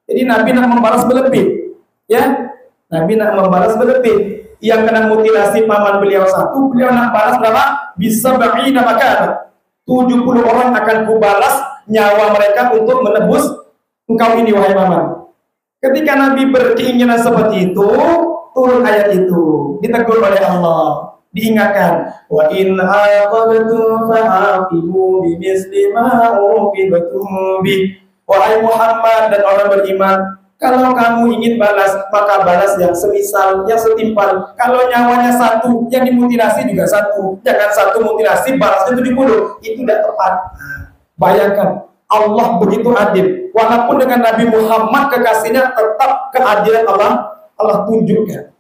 Jadi Nabi nak membalas berlebih, ya. Nabi nak membalas berlebih. Yang kena mutilasi paman beliau satu, beliau nak balas berapa? Bisa ba'ina makana. 70 orang akan kubalas nyawa mereka untuk menebus engkau ini, wahai paman. Ketika Nabi berkeinginan seperti itu, turun ayat itu, ditegur oleh Allah, diingatkan, wa in aqabtum fa'aqibu bimisli ma uqibtum bi. Wahai Muhammad dan orang beriman, kalau kamu ingin balas, maka balas yang semisal, yang setimpal. Kalau nyawanya satu, yang dimutilasi juga satu. Jangan satu mutilasi, balasnya 70. Itu tidak tepat. Bayangkan, Allah begitu adil. Walaupun dengan Nabi Muhammad kekasihnya, tetap keadilan Allah tunjukkan.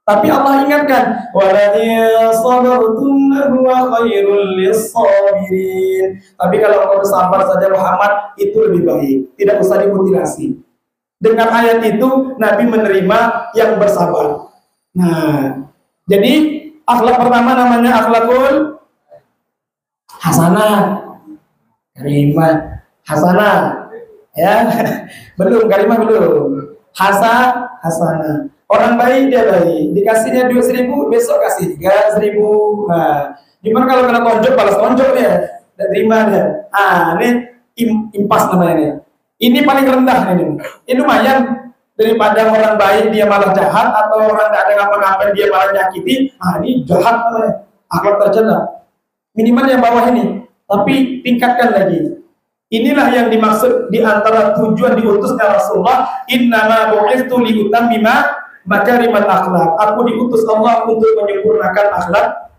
Tapi Allah ingatkan, tapi kalau kau bersabar saja Muhammad, itu lebih baik. Tidak usah dimutilasi. Dengan ayat itu Nabi menerima yang bersabar. Nah, jadi akhlak pertama namanya akhlakul hasanah. Karimah hasanah. Ya, belum karimah belum. Hasanah. Orang baik dia baik, dikasihnya 2.000, besok kasih 3.000. Nah, gimana kalau kena tonjok, balas tonjok dia, tidak terima dia. Ini impas namanya ini. Ini paling rendah ini. Ini lumayan daripada orang baik dia malah jahat, atau orang tidak ada ngapa-ngapain dia malah nyakiti. Ini jahat namanya, akhlak tercela. Minimal yang bawah ini, tapi tingkatkan lagi. Inilah yang dimaksud di antara tujuan diutusnya Rasulullah. Innama bu'itsu liutammima makarimal akhlak. Aku diutus Allah untuk menyempurnakan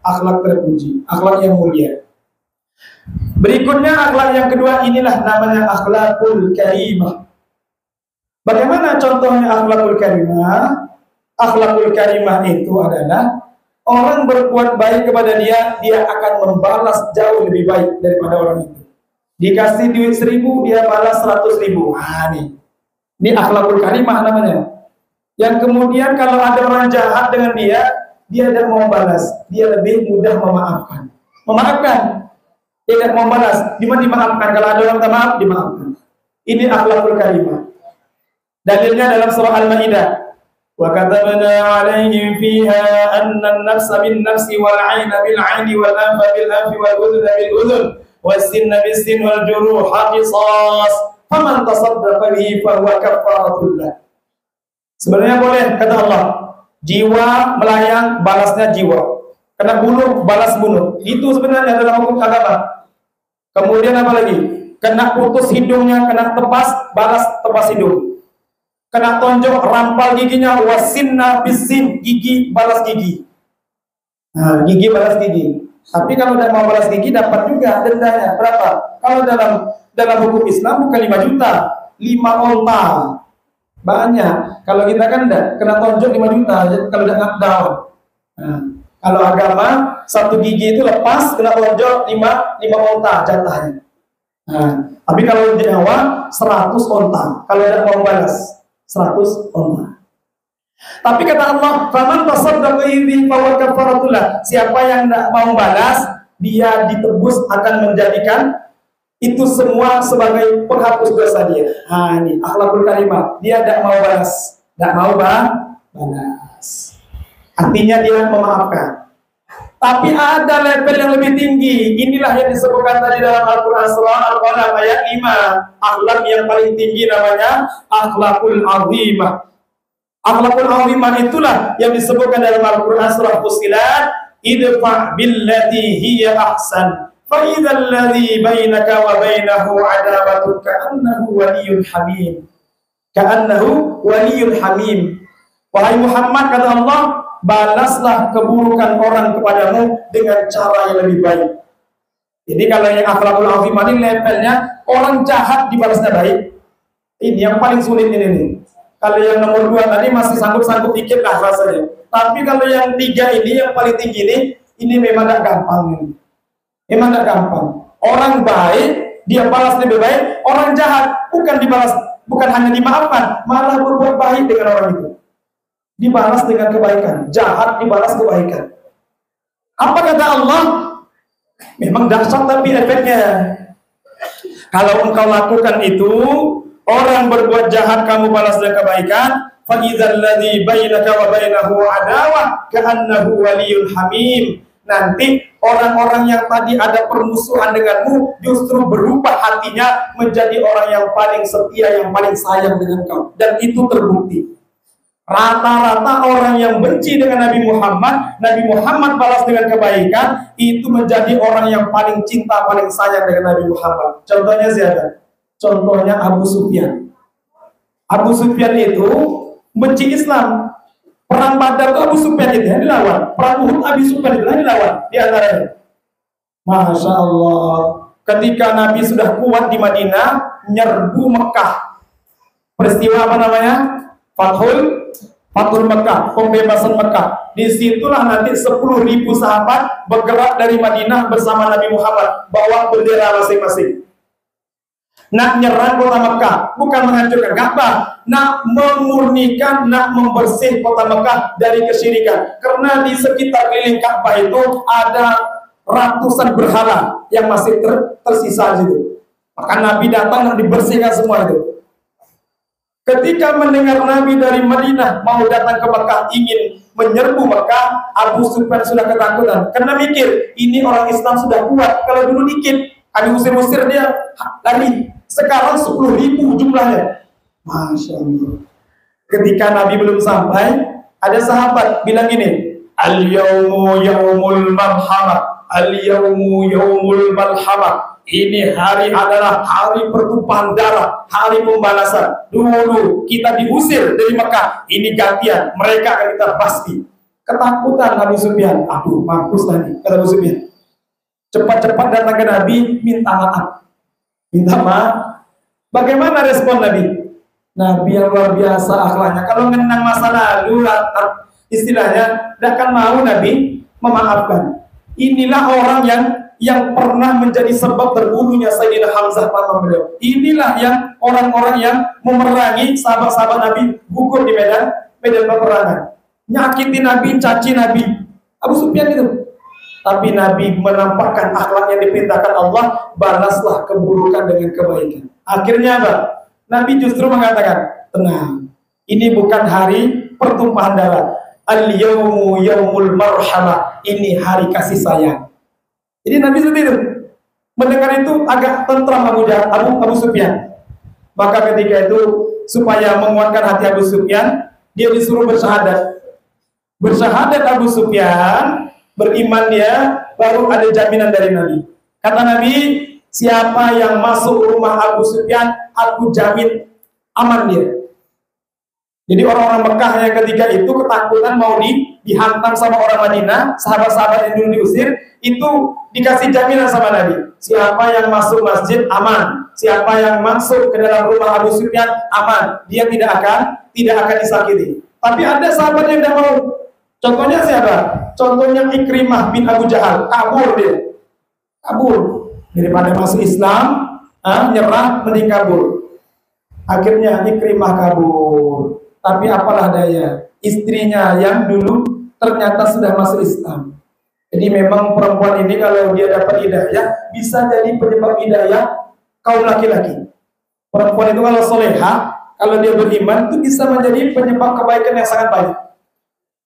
akhlak terpuji, akhlak yang mulia. Berikutnya akhlak yang kedua, inilah namanya akhlakul karimah. Bagaimana contohnya akhlakul karimah? Akhlakul karimah itu adalah orang berbuat baik kepada dia akan membalas jauh lebih baik daripada orang itu. Dikasih duit 1.000, dia balas 100.000. Ini akhlakul karimah namanya. Yang kemudian kalau ada orang jahat dengan dia tidak mau balas, dia lebih mudah memaafkan. Dia tidak mau balas, dimaafkan. Kalau ada orang minta maaf, dimaafkan. Ini akhlakul karimah. Dalilnya dalam surah Al-Maidah. Wa katabna 'alaihim fiha anna an-nafsa bin-nafsi wal 'ayna bil-'ayni wal anfa bil-anfi wal udhuna bil-udhun was-sinna bis-sin wal juruha qisas faman tasaddaqa bihi fa huwa kafaratul lah. Sebenarnya boleh, kata Allah, jiwa melayang, balasnya jiwa. Kena bunuh, balas bunuh. Itu sebenarnya dalam hukum agama. Kemudian apa lagi? kena putus hidungnya, kena tebas, balas tebas hidung. Kena tonjok, rampal giginya, wasinna bisin, gigi balas gigi. Nah, gigi balas gigi. Tapi kalau udah mau balas gigi dapat juga dendanya. Berapa? Kalau dalam hukum Islam bukan 5 juta, 5 onta. Banyak. Kalau kita kan enggak, kena tonjok 5 juta kalau udah knockdown. Nah, kalau agama 1 gigi itu lepas kena tonjok 5 onta jatahnya. Nah, tapi kalau di awal 100 onta. Kalau udah mau balas 100 onta. Tapi kata Allah, "Faman tasaddaqa bihi fa kafaratul lah." Siapa yang tidak mau balas, dia ditebus akan menjadikan itu semua sebagai penghapus dosa dia. Nah, ini akhlakul karimah. Dia tidak mau balas, tidak mau balas. Artinya dia memaafkan. Tapi ada level yang lebih tinggi. Inilah yang disebutkan tadi dalam Al-Quran surah Al-Qalam ayat 5. Akhlak yang paling tinggi namanya akhlakul azimah. Akhlakul azimah itulah yang disebutkan dalam Al-Quran surah Fussilat, idfa' billati hiya ahsan fa idzal ladzi bainaka wa bainahu adawatun ka'annahu waliyyun hamim. Ka'annahu waliyyun hamim. Wahai Muhammad, kata Allah, balaslah keburukan orang kepadamu dengan cara yang lebih baik. Jadi kalau yang akhlakul azimah ini levelnya orang jahat dibalasnya baik. Ini yang paling sulit ini nih. Kalau yang nomor 2 tadi masih sanggup-sanggup dikit lah rasanya. Tapi kalau yang 3 ini yang paling tinggi ini memang tidak gampang ini. Memang tidak gampang. Orang baik dia balas lebih baik. Orang jahat bukan dibalas, bukan hanya dimaafkan, malah berbuat baik dengan orang itu. Dibalas dengan kebaikan. Jahat dibalas kebaikan. Apa kata Allah? Memang dahsyat tapi efeknya. Kalau engkau lakukan itu, orang berbuat jahat kamu balas dengan kebaikan, fa idzal ladzi bainaka wa bainahu adawah ka'annahu waliyyun hamim. Nanti orang-orang yang tadi ada permusuhan denganmu justru berubah hatinya menjadi orang yang paling setia, yang paling sayang dengan kau. Dan itu terbukti. Rata-rata orang yang benci dengan Nabi Muhammad balas dengan kebaikan, itu menjadi orang yang paling cinta, paling sayang dengan Nabi Muhammad. Contohnya siapa? Contohnya Abu Sufyan. Abu Sufyan itu benci Islam. Perang Badar itu Abu Sufyan itu yang dilawan. Perang Uhud Abu Sufyan itu yang dilawan di antaranya. Masya Allah. Ketika Nabi sudah kuat di Madinah, nyerbu Mekah. Peristiwa apa namanya? Fathul Mekah, pembebasan Mekah. Disitulah nanti 10.000 sahabat bergerak dari Madinah bersama Nabi Muhammad, bawa bendera masing-masing. Nak nyerang kota Mekah, bukan menghancurkan Ka'bah, nak memurnikan, nak membersih kota Mekah dari kesyirikan. Karena di sekitar keliling Ka'bah itu ada ratusan berhala yang masih tersisa di situ. Maka Nabi datang dan dibersihkan semua itu. Ketika mendengar Nabi dari Madinah mau datang ke Mekah, ingin menyerbu Mekah, Abu Sufyan sudah ketakutan. Karena mikir, ini orang Islam sudah kuat. Kalau dulu dikit, ada usir-usir dia lari. Sekarang 10.000 jumlahnya. Masya Allah. Ketika Nabi belum sampai, ada sahabat bilang gini, al-yawmu yawmul malhamah, al-yawmu yawmul malhamah. Ini hari adalah hari pertumpahan darah, hari pembalasan. Dulu kita diusir dari Mekah, ini gantian, mereka akan kita pasti. Ketakutan Abu Sufyan. Aduh, mampus tadi, kata Abu Sufyan. Cepat-cepat datang ke Nabi, minta maaf. Minta maaf. Bagaimana respon Nabi? Nabi yang luar biasa akhlaknya. Kalau mengenang masa lalu, istilahnya, tidak akan mau Nabi memaafkan. Inilah orang yang pernah menjadi sebab terbunuhnya Sayyidina Hamzah paman beliau. Inilah yang orang-orang yang memerangi sahabat-sahabat Nabi, gugur di medan peperangan. Nyakiti Nabi, caci Nabi. Abu Sufyan itu. Tapi Nabi menampakkan akhlak yang diperintahkan Allah, balaslah keburukan dengan kebaikan. Akhirnya apa? Nabi justru mengatakan, tenang, ini bukan hari pertumpahan darah. Al-yawmu yawmul marhamah. Ini hari kasih sayang. Jadi Nabi seperti itu. Mendengar itu agak tentram Abu Sufyan. Maka ketika itu supaya menguatkan hati Abu Sufyan, dia disuruh bersyahadat. Bersyahadat Abu Sufyan, beriman dia, baru ada jaminan dari Nabi. Kata Nabi, Siapa yang masuk rumah Abu Sufyan, aku jamin aman dia. Jadi orang-orang Mekah yang ketika itu ketakutan mau dihantam sama orang Madinah, sahabat-sahabat yang dulu diusir, itu dikasih jaminan sama Nabi. Siapa yang masuk masjid aman, siapa yang masuk ke dalam rumah Abu Sufyan aman, dia tidak akan disakiti. Tapi ada sahabat yang tidak mau. Contohnya siapa? Contohnya Ikrimah bin Abu Jahal, kabur dia. Kabur. Daripada masuk Islam, nyerah, mending kabur. Akhirnya Ikrimah kabur. Tapi apalah daya, istrinya yang dulu ternyata sudah masuk Islam. Jadi memang perempuan ini kalau dia dapat hidayah, bisa jadi penyebab hidayah kaum laki-laki. Perempuan itu kalau soleha, kalau dia beriman, itu bisa menjadi penyebab kebaikan yang sangat banyak.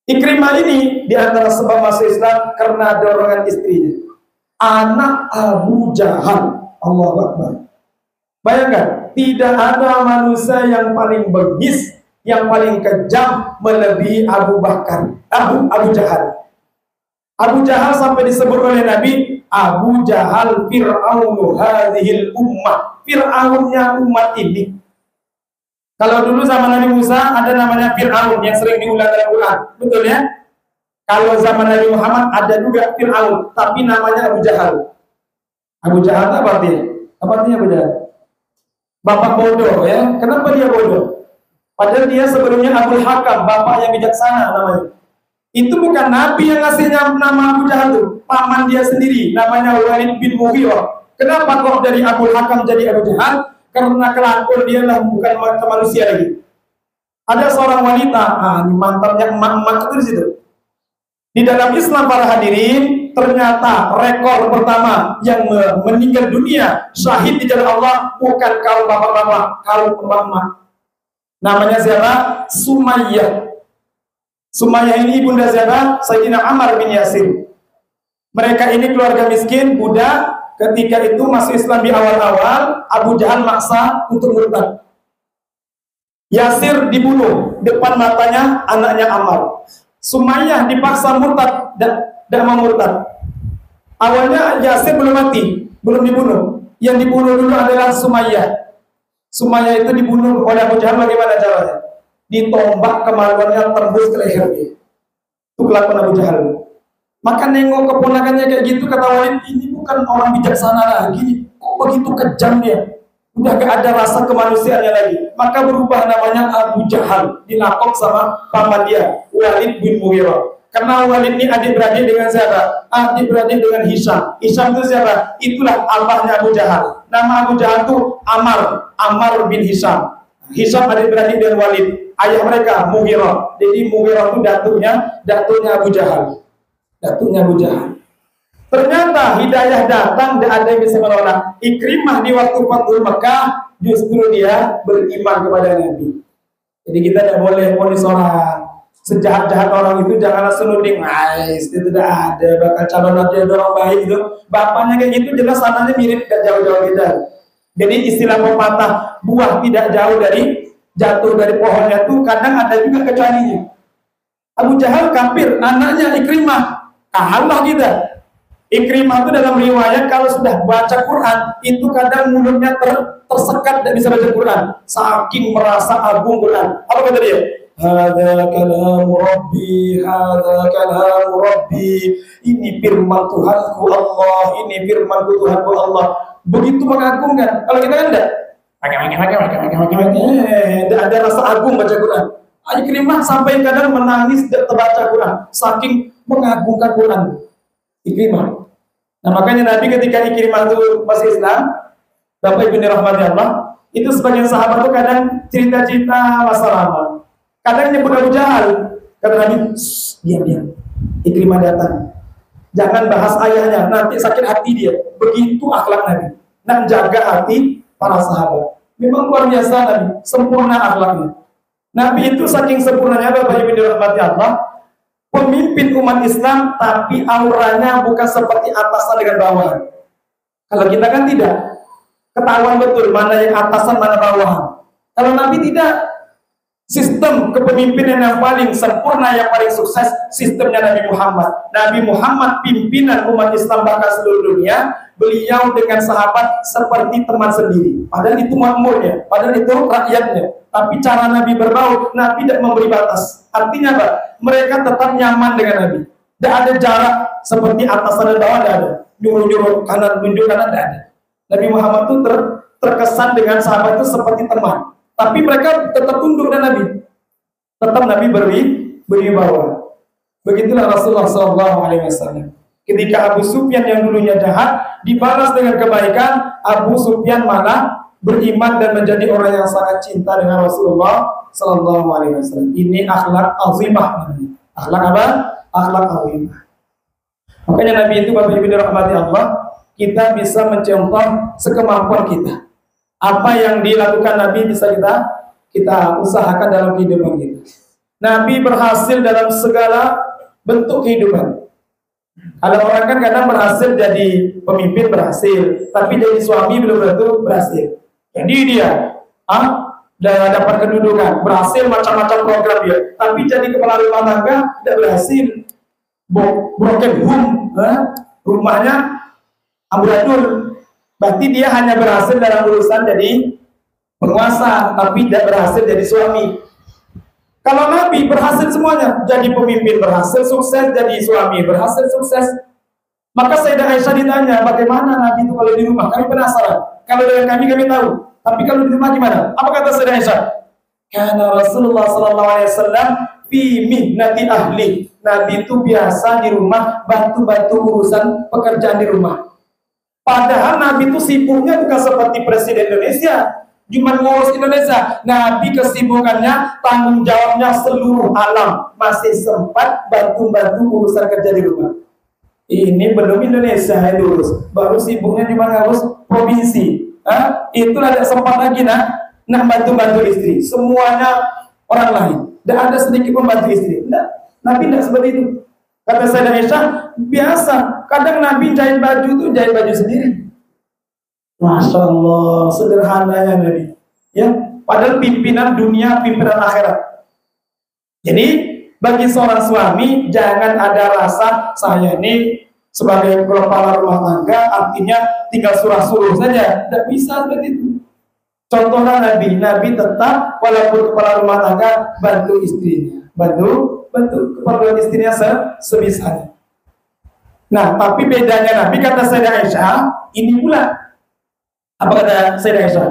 Ikrimah ini di antara sebab masuk Islam karena dorongan istrinya. Anak Abu Jahal, Allahu Akbar. Bayangkan, tidak ada manusia yang paling bengis, yang paling kejam melebihi Abu Jahal. Abu Jahal sampai disebut oleh Nabi, Abu Jahal Fir'aunu hadhil ummah. Fir'aunnya umat ini. Kalau dulu zaman Nabi Musa ada namanya Fir'aun yang sering diulang dalam Quran, betul ya? Kalau zaman Nabi Muhammad ada juga Fir'aun, tapi namanya Abu Jahal. Abu Jahal apa artinya? Apa artinya Abu Jahal? Bapak bodoh ya. Kenapa dia bodoh? Padahal dia sebelumnya Abul Hakam, bapak yang bijaksana namanya. Itu bukan Nabi yang ngasihnya nama Abu Jahal itu, paman dia sendiri, namanya Walid bin Mughirah. Kenapa kok dari Abul Hakam jadi Abu Jahal? Karena kelakuan dia lah bukan manusia lagi. Ada seorang wanita, ini mantannya emak-emak itu di situ. Di dalam Islam para hadirin, ternyata rekor pertama yang meninggal dunia syahid di jalan Allah bukan kaum bapak-bapak, kaum emak-emak. Namanya siapa? Sumayyah. Sumayyah ini ibunda siapa? Sayyidina Ammar bin Yasir. Mereka ini keluarga miskin, budak. Ketika itu masuk Islam di awal-awal, Abu Jahal maksa untuk murtad. Yasir dibunuh depan matanya anaknya Ammar. Sumayyah dipaksa murtad, tidak mau murtad. Awalnya Yasir belum mati, belum dibunuh. Yang dibunuh dulu adalah Sumayyah. Sumayyah itu dibunuh oleh Abu Jahal. Bagaimana caranya? Ditombak kemaluannya tembus ke lehernya. Itu kelakuan Abu Jahal. Maka nengok keponakannya kayak gitu, kata Walid, ini bukan orang bijaksana lagi, kok begitu kejam dia? Udah gak ada rasa kemanusiaannya lagi. Maka berubah namanya Abu Jahal, dilakop sama paman dia, Walid bin Mughirah. Karena Walid ini adik-beradik dengan siapa? Adik-beradik dengan Hisham. Hisham itu siapa? Itulah abahnya Abu Jahal. Nama Abu Jahal itu Ammar bin Hisham. Hisham adik-beradik dengan Walid. Ayah mereka Mughirah. Jadi Mughirah itu datunya Abu Jahal. Datunya Abu Jahal. Ternyata hidayah datang, tidak ada yang bisa menolak. Ikrimah di waktu Fathul Mekah justru dia beriman kepada Nabi. Jadi kita tidak boleh ponis orang. Sejahat-jahat orang itu jangan langsung nuding, itu tidak ada, bakal calon nanti ada orang baik itu. Bapaknya kayak gitu jelas anaknya mirip, tidak jauh-jauh beda. Jadi istilah pepatah buah tidak jauh dari jatuh dari pohonnya itu kadang ada juga kecualinya. Abu Jahal kafir, anaknya Ikrimah kalah kita. Ikrimah itu dalam riwayat kalau sudah baca Quran itu kadang mulutnya tersekat, tidak bisa baca Quran saking merasa agung Quran. Apa kata dia? Hadza kalamu Rabbi, hadza kalamu Rabbi. Ini firman Tuhanku Allah, ini firmanku Tuhanku Allah. Begitu mengagumkan. Kalau kita kan enggak. Tidak ada rasa agung baca Quran. Ikrimah sampai kadang menangis tidak terbaca Quran saking mengagungkan Quran. Ikrimah. Nah makanya Nabi ketika Ikrimah itu masih Islam, Bapak Ibu dirahmati Allah, itu sebagian sahabat itu kadang cerita-cerita masa lama. Kadang nyebut Abu Jahal, kata Nabi, diam. Ikrimah datang. Jangan bahas ayahnya, nanti sakit hati dia. Begitu akhlak Nabi. Nah, jaga hati para sahabat. Memang luar biasa Nabi, sempurna akhlaknya. Nabi itu saking sempurnanya, Bapak Ibu dirahmati Allah, pemimpin umat Islam, tapi auranya bukan seperti atasan dengan bawahan. Kalau kita kan tidak. Ketahuan betul mana yang atasan, mana bawahan. Kalau Nabi tidak. Sistem kepemimpinan yang paling sempurna, yang paling sukses, sistemnya Nabi Muhammad. Nabi Muhammad pimpinan umat Islam bahkan seluruh dunia. Beliau dengan sahabat seperti teman sendiri. Padahal itu makmurnya, padahal itu rakyatnya. Tapi cara Nabi berbaur, Nabi tidak memberi batas. Artinya apa? Mereka tetap nyaman dengan Nabi. Tidak ada jarak seperti atas dan bawah, tidak ada. Nyuruh-nyuruh kanan, nunjuk kanan, tidak ada. Nabi Muhammad itu terkesan dengan sahabat itu seperti teman. Tapi mereka tetap tunduk dengan Nabi. Tetap Nabi berwibawa. Begitulah Rasulullah SAW. Ketika Abu Sufyan yang dulunya jahat dibalas dengan kebaikan, Abu Sufyan malah beriman dan menjadi orang yang sangat cinta dengan Rasulullah SAW. Ini akhlak azimah namanya. Akhlak apa? Akhlak azimah. Makanya Nabi itu, Bapak Ibu dirahmati Allah, kita bisa mencontoh sekemampuan kita. Apa yang dilakukan Nabi bisa kita usahakan dalam kehidupan kita. Nabi berhasil dalam segala bentuk kehidupan. Kalau orang kan kadang berhasil jadi pemimpin berhasil, tapi jadi suami belum tentu berhasil. Jadi dia dapat kedudukan, berhasil macam-macam program dia, tapi jadi kepala rumah tangga tidak berhasil. Broken home, rumahnya amburadul. Berarti dia hanya berhasil dalam urusan jadi penguasa, tapi tidak berhasil jadi suami. Kalau Nabi berhasil semuanya, jadi pemimpin berhasil, sukses, jadi suami berhasil, sukses. Maka Sayyidah Aisyah ditanya, bagaimana Nabi itu kalau di rumah? Kami penasaran. Kalau dengan kami tahu. Tapi kalau di rumah gimana? Apa kata Sayyidah Aisyah? Karena Rasulullah SAW fi mihnati ahli. Nabi itu biasa di rumah bantu-bantu urusan pekerjaan di rumah. Padahal Nabi itu sibuknya bukan seperti Presiden Indonesia, cuma ngurus Indonesia. Nabi kesibukannya, tanggung jawabnya seluruh alam. Masih sempat bantu-bantu urusan kerja di rumah. Ini belum Indonesia yang diurus, baru sibuknya cuma ngurus provinsi. Itulah tidak sempat lagi nak bantu-bantu istri. Semuanya orang lain. Tidak ada sedikit membantu istri. Nabi tidak seperti itu. Kata Sayyidah Aisyah, biasa. Kadang Nabi jahit baju itu jahit baju sendiri. Masya Allah, sederhananya Nabi. Ya, padahal pimpinan dunia, pimpinan akhirat. Jadi bagi seorang suami jangan ada rasa saya ini sebagai kepala rumah tangga, artinya tinggal suruh saja. Tidak bisa seperti itu. Contohnya Nabi tetap walaupun kepala rumah tangga bantu istrinya, bantu keperluan istrinya sebisanya. Nah, tapi bedanya Nabi, kata Sayyidah Aisyah, ini pula. Apa kata Sayyidah Aisyah?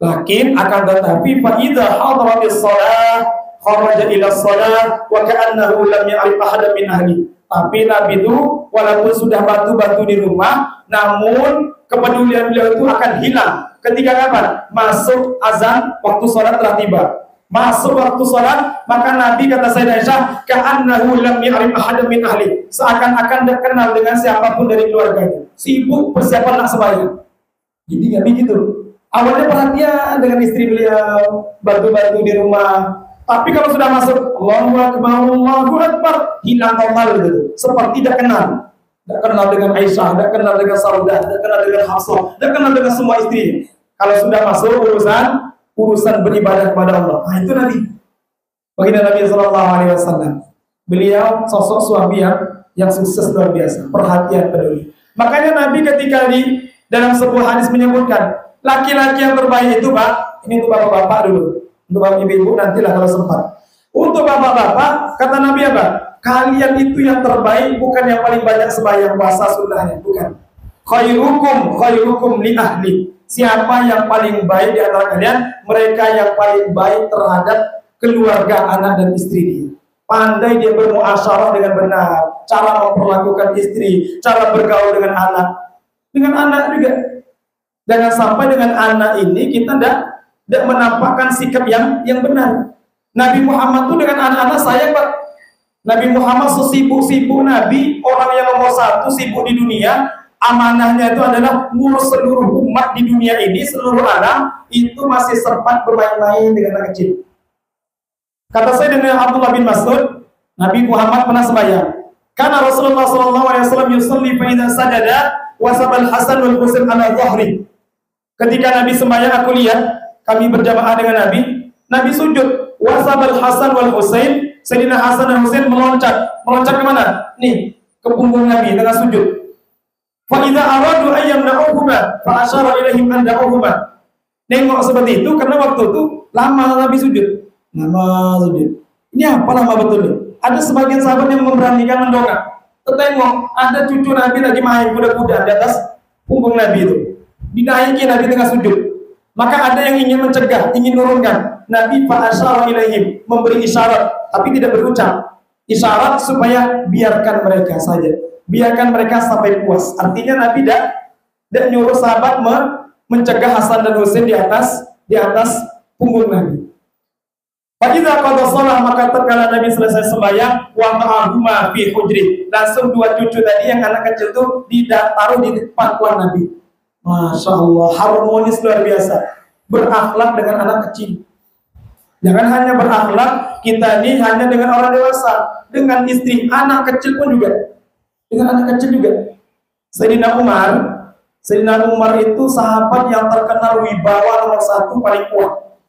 Lakin akan tetapi fa idza hadaratis shalah kharaja ila shalah wa ka'annahu lam ya'rif ahadan min ahli. Tapi Nabi itu walaupun sudah bantu-bantu di rumah, namun kepedulian beliau itu akan hilang ketika kapan? Masuk azan, waktu sholat telah tiba. Masuk waktu sholat, maka Nabi, kata Sayyidah Aisyah, ka'annahu lam ya'rif ahadan min ahli. Seakan-akan tidak kenal dengan siapapun dari keluarganya. Sibuk persiapan nak sembahyang. Jadi Nabi gitu. Awalnya perhatian dengan istri beliau, bantu-bantu di rumah. Tapi kalau sudah masuk, Allahu Akbar, hilang total gitu. Seperti tidak kenal. Tidak kenal dengan Aisyah, tidak kenal dengan Saudah, tidak kenal dengan Hafsah, tidak kenal dengan semua istri. Kalau sudah masuk urusan beribadah kepada Allah. Nah, itu Nabi. Baginda Nabi SAW. Beliau sosok suami yang sukses luar biasa, perhatian peduli. Makanya Nabi ketika dalam sebuah hadis menyebutkan, laki-laki yang terbaik itu, Pak, ini untuk bapak-bapak dulu. Untuk bapak ibu nantilah kalau sempat. Untuk bapak-bapak, kata Nabi apa? Kalian itu yang terbaik, bukan yang paling banyak sembahyang puasa sunnahnya, bukan. Khairukum li ahli. Siapa yang paling baik di antara kalian? Mereka yang paling baik terhadap keluarga, anak dan istri dia. Pandai dia bermuasyarah dengan benar, cara memperlakukan istri, cara bergaul dengan anak. Dengan anak juga. Jangan sampai dengan anak ini kita tidak menampakkan sikap yang benar. Nabi Muhammad itu dengan anak-anak sayang, Pak. Nabi Muhammad sesibuk-sibuk Nabi, orang yang nomor satu sibuk di dunia. Amanahnya itu adalah ngurus seluruh umat di dunia ini, seluruh alam, itu masih sempat bermain-main dengan anak kecil. Kata saya dengan Abdullah bin Mas'ud, Nabi Muhammad pernah sembahyang. Karena Rasulullah SAW yusalli fa idza sajada wasabal Hasan wal Husain ala dhahri. Ketika Nabi sembahyang, aku lihat kami berjamaah dengan Nabi sujud. Wasabal Hasan wal Husain, Sayyidina Hasan dan Husain meloncat kemana? Nih, ke punggung Nabi tengah sujud. Fa idza aradu ayyam na'uhuma fa asyara ilaihim an da'uhuma. Nengok seperti itu karena waktu itu lama Nabi sujud. Ini apa lama betul nih? Ada sebagian sahabat yang memberanikan mendongak. Tengok, ada cucu Nabi lagi main kuda-kuda di atas punggung Nabi itu. Dinaiki Nabi tengah sujud. Maka ada yang ingin mencegah, ingin nurunkan. Nabi fa'asyara ilaihim, memberi isyarat, tapi tidak berucap. Isyarat supaya biarkan mereka saja. Biarkan mereka sampai puas. Artinya Nabi tidak nyuruh sahabat mencegah Hasan dan Husain di atas punggung Nabi. Fa'idza qada shalah, maka tatkala Nabi selesai sembahyang, wa ma'ahuma fi hujri. Langsung dua cucu tadi yang anak kecil itu ditaruh di pangkuan Nabi. Masya Allah, harmonis luar biasa. Berakhlak dengan anak kecil. Jangan hanya berakhlak kita ini hanya dengan orang dewasa, dengan istri, anak kecil pun juga. Dengan anak kecil juga. Sayyidina Umar itu sahabat yang terkenal wibawa nomor 1 paling kuat.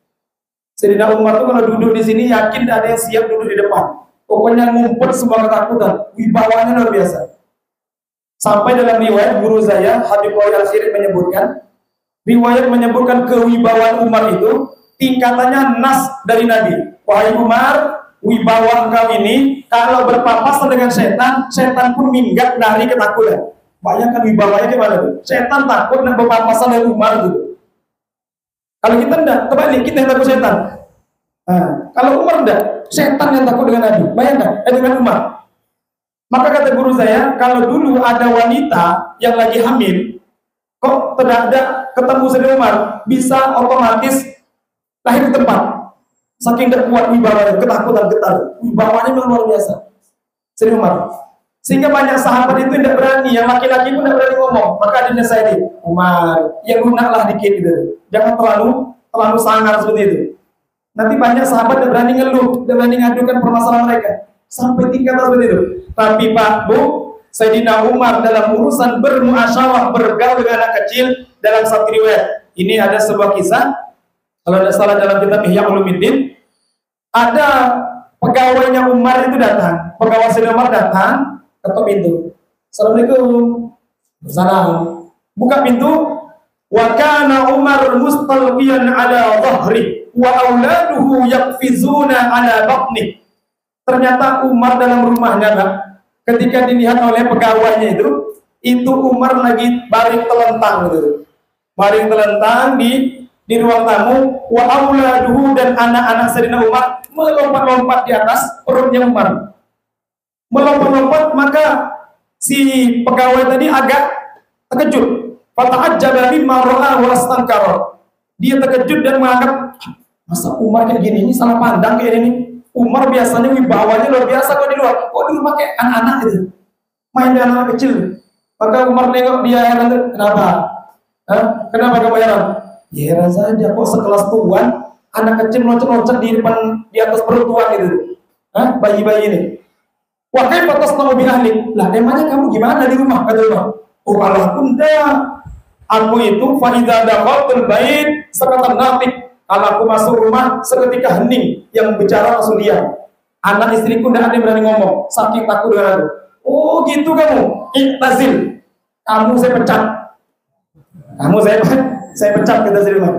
Sayyidina Umar itu kalau duduk di sini yakin ada yang siap duduk di depan. Pokoknya ngumpet semua ketakutan. Wibawanya luar biasa. Sampai dalam riwayat guru saya Habib Qayyim Al-Khirri menyebutkan kewibawaan Umar itu tingkatannya nas dari Nabi. Wahai Umar, wibawa engkau ini kalau berpapasan dengan setan pun minggat dari ketakutan. Bayangkan wibawanya gimana tuh? Setan takut dan berpapasan dengan Umar gitu. Kalau kita enggak, kebalik, kita yang takut setan. Nah, kalau Umar enggak, setan yang takut dengan Nabi. Bayangkan, dengan Umar. Maka kata guru saya, kalau dulu ada wanita yang lagi hamil, kok tidak ada ketemu Sayyidina Umar, bisa otomatis lahir ke tempat. Saking tidak kuat wibawanya, ketakutan, getar. Wibawanya memang luar biasa. Sayyidina Umar. Sehingga banyak sahabat itu tidak berani, yang laki-laki pun tidak berani ngomong. Maka adanya saya ini, Umar, yang lunaklah dikit gitu. Jangan terlalu sangar seperti itu. Nanti banyak sahabat tidak berani ngeluh, tidak berani ngadukan permasalahan mereka. Sampai tingkatan seperti itu. Tapi Pak Bu, Sayyidina Umar dalam urusan bermuasyarah, bergaul dengan anak kecil, dalam satu riwayat. Ini ada sebuah kisah, kalau tidak salah dalam kitab Ihya Ulumuddin, ada pegawainya Umar itu datang. Pegawai Sayyidina Umar datang, ketok pintu. Assalamualaikum. Salam. Buka pintu. Wa kana Umar mustalqiyan ala dhahri wa auladuhu yaqfizuna ala batni. Ternyata Umar dalam rumahnya, Pak, ketika dilihat oleh pegawainya itu Umar lagi baring telentang gitu. Baring telentang di ruang tamu, wa auladuhu, dan anak-anak Sayyidina Umar melompat-lompat di atas perutnya Umar. Melompat-lompat, maka si pegawai tadi agak terkejut. Fata'ajjaba mimma ra'a wa astankara. Dia terkejut dan menganggap, masa Umar kayak gini, ini salah pandang kayak ini. Umar biasanya wibawanya luar biasa kok di luar. Kok di rumah kayak anak-anak gitu, main dengan anak kecil. Maka Umar nengok dia heran, kenapa? Kenapa kamu heran? Ya heran saja, kok sekelas tuan anak kecil loncat-loncat di atas perut tuan gitu. Bayi-bayi ini. Wah, kaifa tasna'u bi ahli? Lah, emangnya kamu gimana di rumah? Kata Umar. Oh, kalau aku itu fa idza dakhaltul bait sakatan natik. Kalau aku masuk rumah seketika hening, yang bicara langsung diam. Anak istriku tidak ada yang berani ngomong, saking takut dengan aku. Oh gitu kamu, iktazil. Kamu saya pecat. Saya pecat, kata Sayyidina.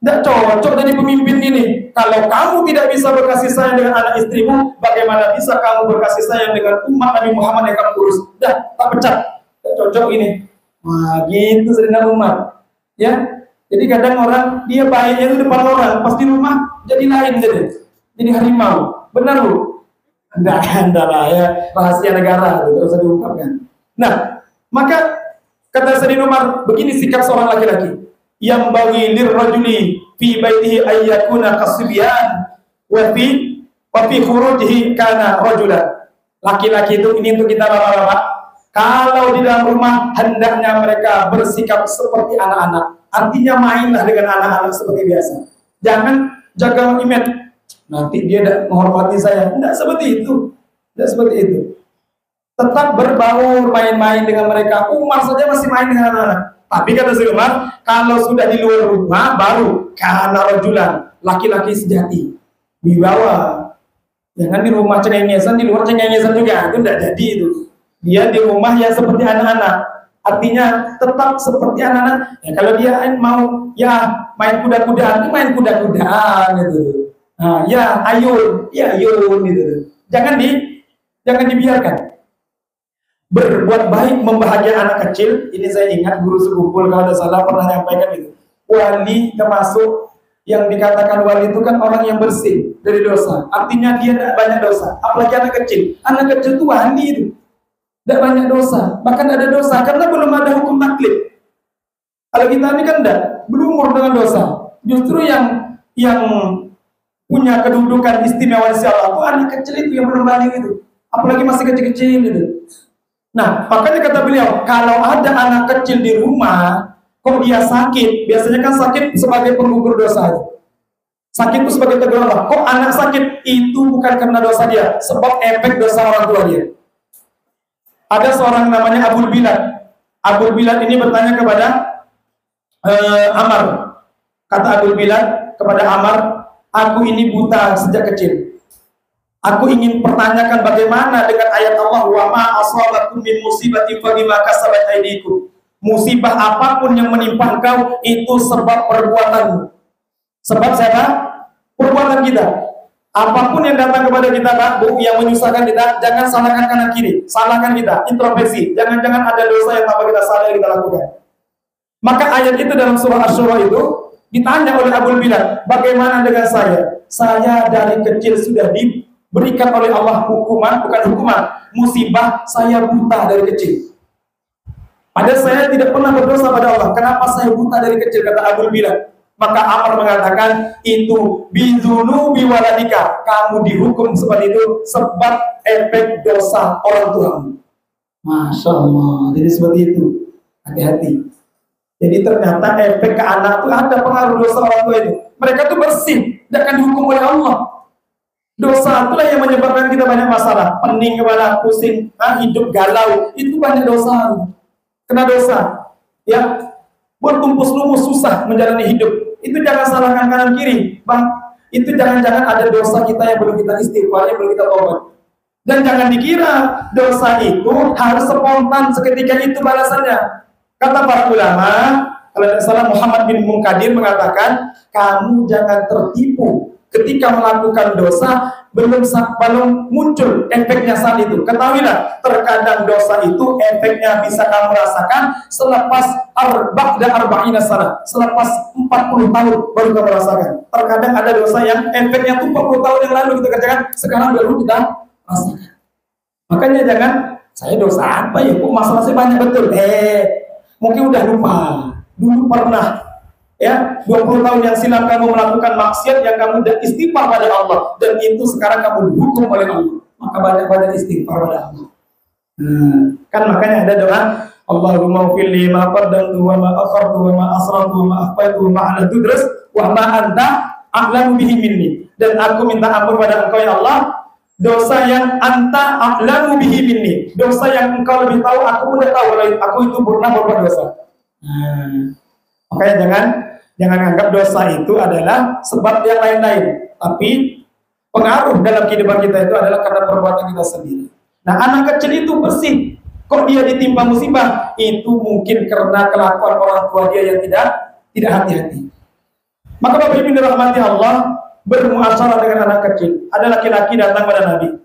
Tidak cocok jadi pemimpin ini. Kalau kamu tidak bisa berkasih sayang dengan anak istrimu, bagaimana bisa kamu berkasih sayang dengan umat Nabi Muhammad yang kamu urus? Dah, tak pecat. Tidak cocok ini. Wah gitu Sayyidina Umar. Ya. Jadi kadang orang, dia baiknya itu depan orang, pas di rumah jadi lain jadi harimau. Benar Bu? Enggak lah ya, rahasia negara itu tidak usah diungkapkan. Nah, maka kata Sayyidina Umar, begini sikap seorang laki-laki. Yang bagi lirrajuli fi baitihi ayyakuna kasibyan wa fi khurujihi kana rajulan. Laki-laki itu ini untuk kita bapak-bapak. Kalau di dalam rumah hendaknya mereka bersikap seperti anak-anak. Artinya mainlah dengan anak-anak seperti biasa. Jangan jaga image. Nanti dia tidak menghormati saya. Tidak seperti itu. Tidak seperti itu. Tetap berbaur, main-main dengan mereka. Umar saja masih main dengan anak-anak. Tapi kata Sayyidina Umar, kalau sudah di luar rumah baru karena rajulan, laki-laki sejati. dibawa. Jangan di rumah cengengesan, di luar cengengesan juga, itu tidak jadi itu. Dia di rumah yang seperti anak-anak, artinya tetap seperti anak-anak. Ya, kalau dia mau ya main kuda-kudaan, itu main kuda-kudaan gitu. Nah, ya ayun gitu. Jangan dibiarkan. Berbuat baik membahagiakan anak kecil. Ini saya ingat guru sekumpul kalau ada salah pernah nyampaikan itu. Wali termasuk yang dikatakan wali itu kan orang yang bersih dari dosa. Artinya dia tidak banyak dosa. Apalagi anak kecil. Anak kecil itu wali itu. Tidak banyak dosa. Bahkan ada dosa karena belum ada hukum taklid. Kalau kita ini kan tidak berumur dengan dosa. Justru yang punya kedudukan istimewa di Allah itu anak kecil itu yang belum balik itu. Apalagi masih kecil-kecil itu. Nah, makanya kata beliau, kalau ada anak kecil di rumah, kok dia sakit, biasanya kan sakit sebagai penggugur dosa. Sakit itu sebagai tegur Allah. Kok anak sakit? Itu bukan karena dosa dia, sebab efek dosa orang tua dia. Ada seorang namanya Abu Bilal. Abu Bilal ini bertanya kepada Amar. Kata Abu Bilal kepada Amar, aku ini buta sejak kecil. Aku ingin pertanyakan bagaimana dengan ayat Allah, wa ma asabakum min musibatin fa bima kasabat aydikum. Musibah apapun yang menimpa engkau itu sebab perbuatanmu. Sebab siapa? Perbuatan kita. Apapun yang datang kepada kita, Pak, Bu, yang menyusahkan kita, jangan salahkan kanan kiri, salahkan kita, introspeksi. Jangan-jangan ada dosa yang tanpa kita sadar kita lakukan. Maka ayat itu dalam surah Asy-Syura itu ditanya oleh Abu Bilal, bagaimana dengan saya? Saya dari kecil sudah diberikan oleh Allah hukuman, bukan hukuman, musibah, saya buta dari kecil. Padahal saya tidak pernah berdosa pada Allah. Kenapa saya buta dari kecil, kata Abu Bilal. Maka Amr mengatakan, itu bizunubi waladika. Kamu dihukum seperti itu sebab efek dosa orang tuamu. Masya Allah. Jadi seperti itu. Hati-hati. Jadi ternyata efek ke anak itu ada pengaruh dosa orang tua itu. Mereka itu bersih, tidak akan dihukum oleh Allah. Dosa itulah yang menyebabkan kita banyak masalah. Pening kepala, pusing, hidup galau. Itu banyak dosa. Kena dosa, ya, bertumpus lumus susah menjalani hidup. Itu jangan salahkan kanan kiri, Bang. Itu jangan-jangan ada dosa kita yang belum kita istighfar, yang belum kita tobat. Dan jangan dikira dosa itu harus spontan seketika itu balasannya. Kata para ulama, kalau tidak salah Muhammad bin Munkadir mengatakan, kamu jangan tertipu ketika melakukan dosa belum muncul efeknya saat itu. Ketahuilah, terkadang dosa itu efeknya bisa kamu rasakan selepas arba'ina sana, selepas 40 tahun baru kamu rasakan. Terkadang ada dosa yang efeknya itu 40 tahun yang lalu kita kerjakan, sekarang baru kita rasakan. Makanya jangan, saya dosa apa ya, kok masalah saya banyak betul. Mungkin udah lupa, dulu pernah ya 20 tahun yang silam kamu melakukan maksiat yang kamu tidak istighfar pada Allah, dan itu sekarang kamu dihukum oleh Allah. Maka banyak-banyak istighfar pada Allah. Kan makanya ada doa, Allahumma fili ma qaddamtu wa ma akhartu wa ma asrartu wa ma akhfaytu wa ma a'lantu, terus wa ma anta a'lamu bihi minni, dan aku minta ampun pada Engkau ya Allah dosa yang anta a'lamu bihi minni, dosa yang Engkau lebih tahu, aku udah tahu aku itu pernah berbuat dosa. Makanya jangan anggap dosa itu adalah sebab yang lain-lain, tapi pengaruh dalam kehidupan kita itu adalah karena perbuatan kita sendiri. Nah, anak kecil itu bersih, kok dia ditimpa musibah? Itu mungkin karena kelakuan orang tua dia yang tidak hati-hati. Maka Bapak Ibu dirahmati Allah, bermuasyarah dengan anak kecil. Ada laki-laki datang pada Nabi,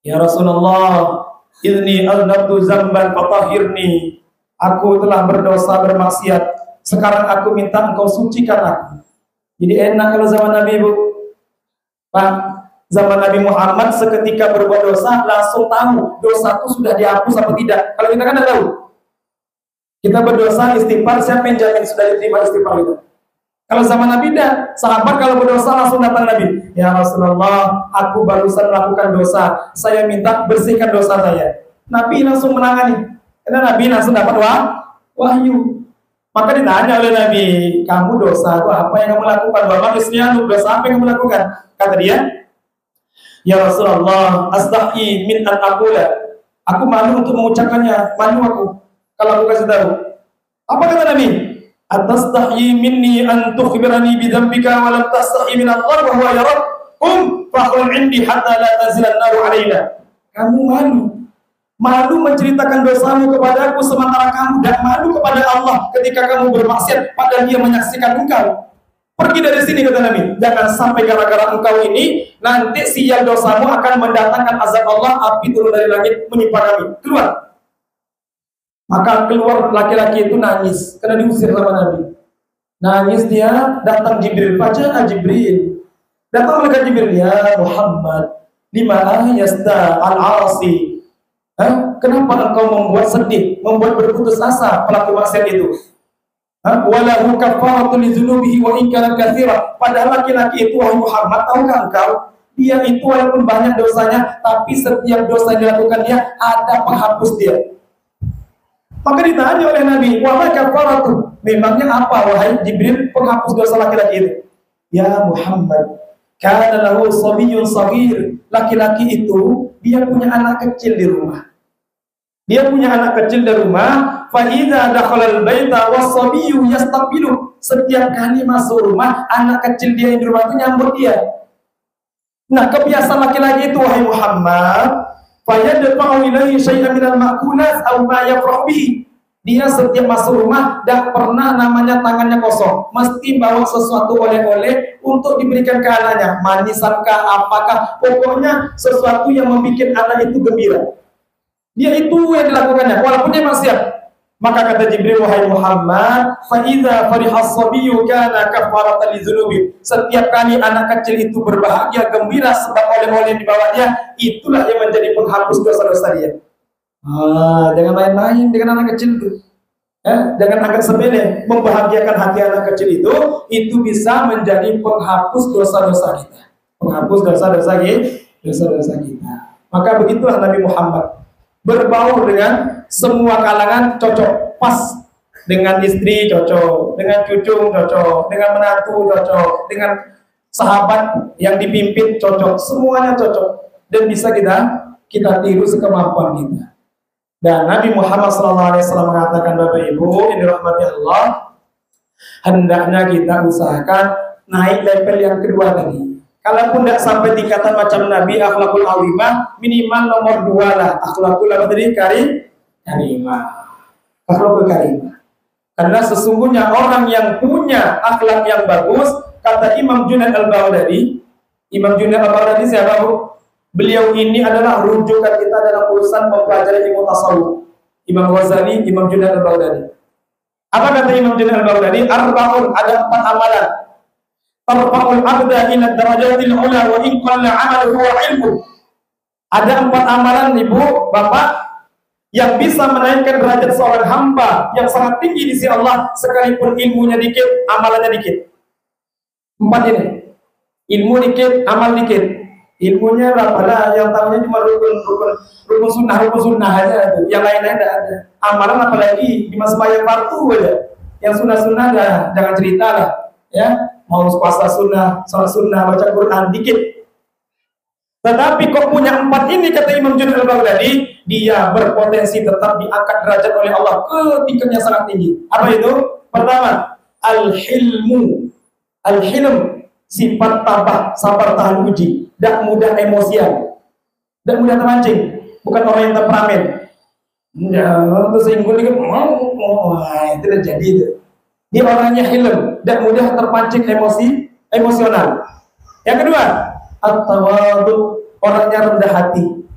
ya Rasulullah, inni aznabtu zamban fatahhirni. Aku telah berdosa, bermaksiat. Sekarang aku minta Engkau sucikan aku. Jadi enak kalau zaman Nabi, Bu. Pak, zaman Nabi Muhammad seketika berbuat dosa langsung tahu dosa itu sudah dihapus atau tidak. Kalau kita kan tidak tahu. Kita berdosa istighfar, siapa yang jamin sudah diterima istighfar itu? Kalau zaman Nabi tidak, sahabat kalau berdosa langsung datang Nabi. Ya Rasulullah, aku barusan melakukan dosa. Saya minta bersihkan dosa saya. Nabi langsung menangani. Karena Nabi langsung dapat wahyu. Maka ditanya oleh Nabi, kamu dosa itu apa yang kamu lakukan? Wa manusia dosa apa yang kamu lakukan? Kata dia, ya Rasulullah, astahyi min an aqula. Aku malu untuk mengucapkannya, malu aku kalau aku kasih tahu. Apa kata Nabi? Atastahyi minni an tukhbirani bi dzambika wa lam tastahyi min Allah wa huwa yarab. fakhul indi hatta la tazilan naru alaina. Kamu malu menceritakan dosamu kepadaku sementara kamu tidak malu kepada Allah ketika kamu bermaksiat padahal Dia menyaksikan engkau. Pergi dari sini, kata Nabi. Jangan sampai gara-gara engkau ini nanti sial dosamu akan mendatangkan azab Allah, api turun dari langit menimpa kami. Keluar. Maka keluar laki-laki itu nangis karena diusir sama Nabi. Nangis dia, datang Jibril, baca Jibril. Datang malaikat Jibril, ya Muhammad, lima yasta al-asi. Kenapa engkau membuat sedih, membuat berputus asa pelaku maksiat itu? Walahu kafaratu li dzunubihi wa in kana katsira. Padahal laki-laki itu, wahai Muhammad, tahukah engkau, dia itu walaupun banyak dosanya, tapi setiap dosa yang dilakukan dia ada penghapus dia. Maka ditanya oleh Nabi, wa ma kafaratu? Memangnya apa, wahai Jibril, penghapus dosa laki-laki itu? Ya Muhammad, kana lahu sabiyyun shaghir. Laki-laki itu dia punya anak kecil di rumah. Dia punya anak kecil di rumah. Fa idza dakhala al-baita was-sabiyyu yastaqbilu. Setiap kali masuk rumah, anak kecil dia yang di rumah itu nyambut dia. Nah, kebiasaan laki-laki itu, wahai Muhammad, fa yadfa'u ilayhi syai'an minal ma'kulat aw ma yafrahu bihi. Dia setiap masuk rumah tidak pernah namanya tangannya kosong, mesti bawa sesuatu oleh-oleh untuk diberikan ke anaknya, manisankah, apakah, pokoknya sesuatu yang membuat anak itu gembira. Dia itu yang dilakukannya, walaupun dia maksiat. Maka kata Jibril, wahai Muhammad, fa idza farihas sabiyyu kana kafaratan li dzunubi. Setiap kali anak kecil itu berbahagia, gembira sebab oleh-oleh yang dibawa dia, itulah yang menjadi penghapus dosa-dosa dia. Jangan main-main dengan anak kecil itu. Jangan anggap sepele. Membahagiakan hati anak kecil itu bisa menjadi penghapus dosa-dosa kita. Penghapus dosa-dosa kita. Maka begitulah Nabi Muhammad. Berbaur dengan semua kalangan, cocok, pas. Dengan istri cocok, dengan cucu cocok, dengan menantu cocok, dengan sahabat yang dipimpin cocok, semuanya cocok. Dan bisa kita tiru sekemampuan kita. Dan Nabi Muhammad SAW mengatakan, Bapak Ibu yang dirahmati Allah, hendaknya kita usahakan naik level yang kedua tadi. Kalaupun tidak sampai tingkatan macam Nabi akhlakul azimah, minimal nomor 2 lah, akhlakul karimah. Akhlakul karimah. Karena sesungguhnya orang yang punya akhlak yang bagus, kata Imam Junaid al-Baghdadi. Imam Junaid al-Baghdadi siapa, Bu? Beliau ini adalah rujukan kita dalam urusan mempelajari ilmu tasawuf. Imam Ghazali, Imam Junaid al-Baghdadi. Apa kata Imam Junaid al-Baghdadi? Arba'un, ada 4 amalan. Tarfa'ul abda ila darajatil ula wa in qalla 'amaluhu wa 'ilmu. Ada 4 amalan, Ibu, Bapak, yang bisa menaikkan derajat seorang hamba yang sangat tinggi di sisi Allah sekalipun ilmunya dikit, amalannya dikit. 4 ini. Ilmu dikit, amal dikit. Ilmunya berapa lah, yang tahunya cuma rukun sunnah aja itu. Yang lain-lain tidak ada. Amalan apalagi cuma sembahyang fardu aja. Yang sunnah jangan cerita lah, ya. Mau puasa sunnah, salat sunnah, baca Quran dikit. Tetapi kok punya 4 ini, kata Imam Junaid al-Baghdadi, dia berpotensi tetap diangkat derajat oleh Allah ke tingkat yang sangat tinggi. Apa itu? Pertama, al-hilm, sifat tabah, sabar tahan uji, tidak mudah emosian, tidak mudah terpancing, bukan orang yang temperamen. Terus singgung dikit, itu udah jadi itu. Dia orangnya hilm, tidak mudah terpancing emosional. Yang kedua, at-tawadhu, orangnya rendah hati,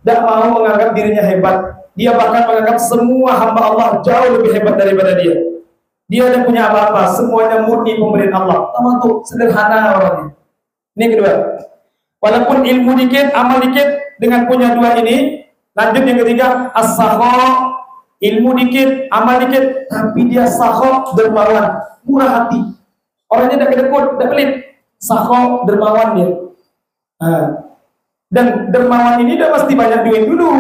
tidak mau menganggap dirinya hebat. Dia bahkan menganggap semua hamba Allah jauh lebih hebat daripada dia. Dia tidak punya apa-apa, semuanya murni pemberian Allah. Tawadhu, sederhana orangnya. Ini yang kedua. Walaupun ilmu dikit, amal dikit, dengan punya 2 ini. Lanjut yang ketiga, as-sakha, ilmu dikit, amal dikit, tapi dia sakha, dermawan, murah hati. Orangnya tidak kedekut, tidak pelit. Sakha, dermawan dia. Dan dermawan ini udah pasti banyak duit dulu.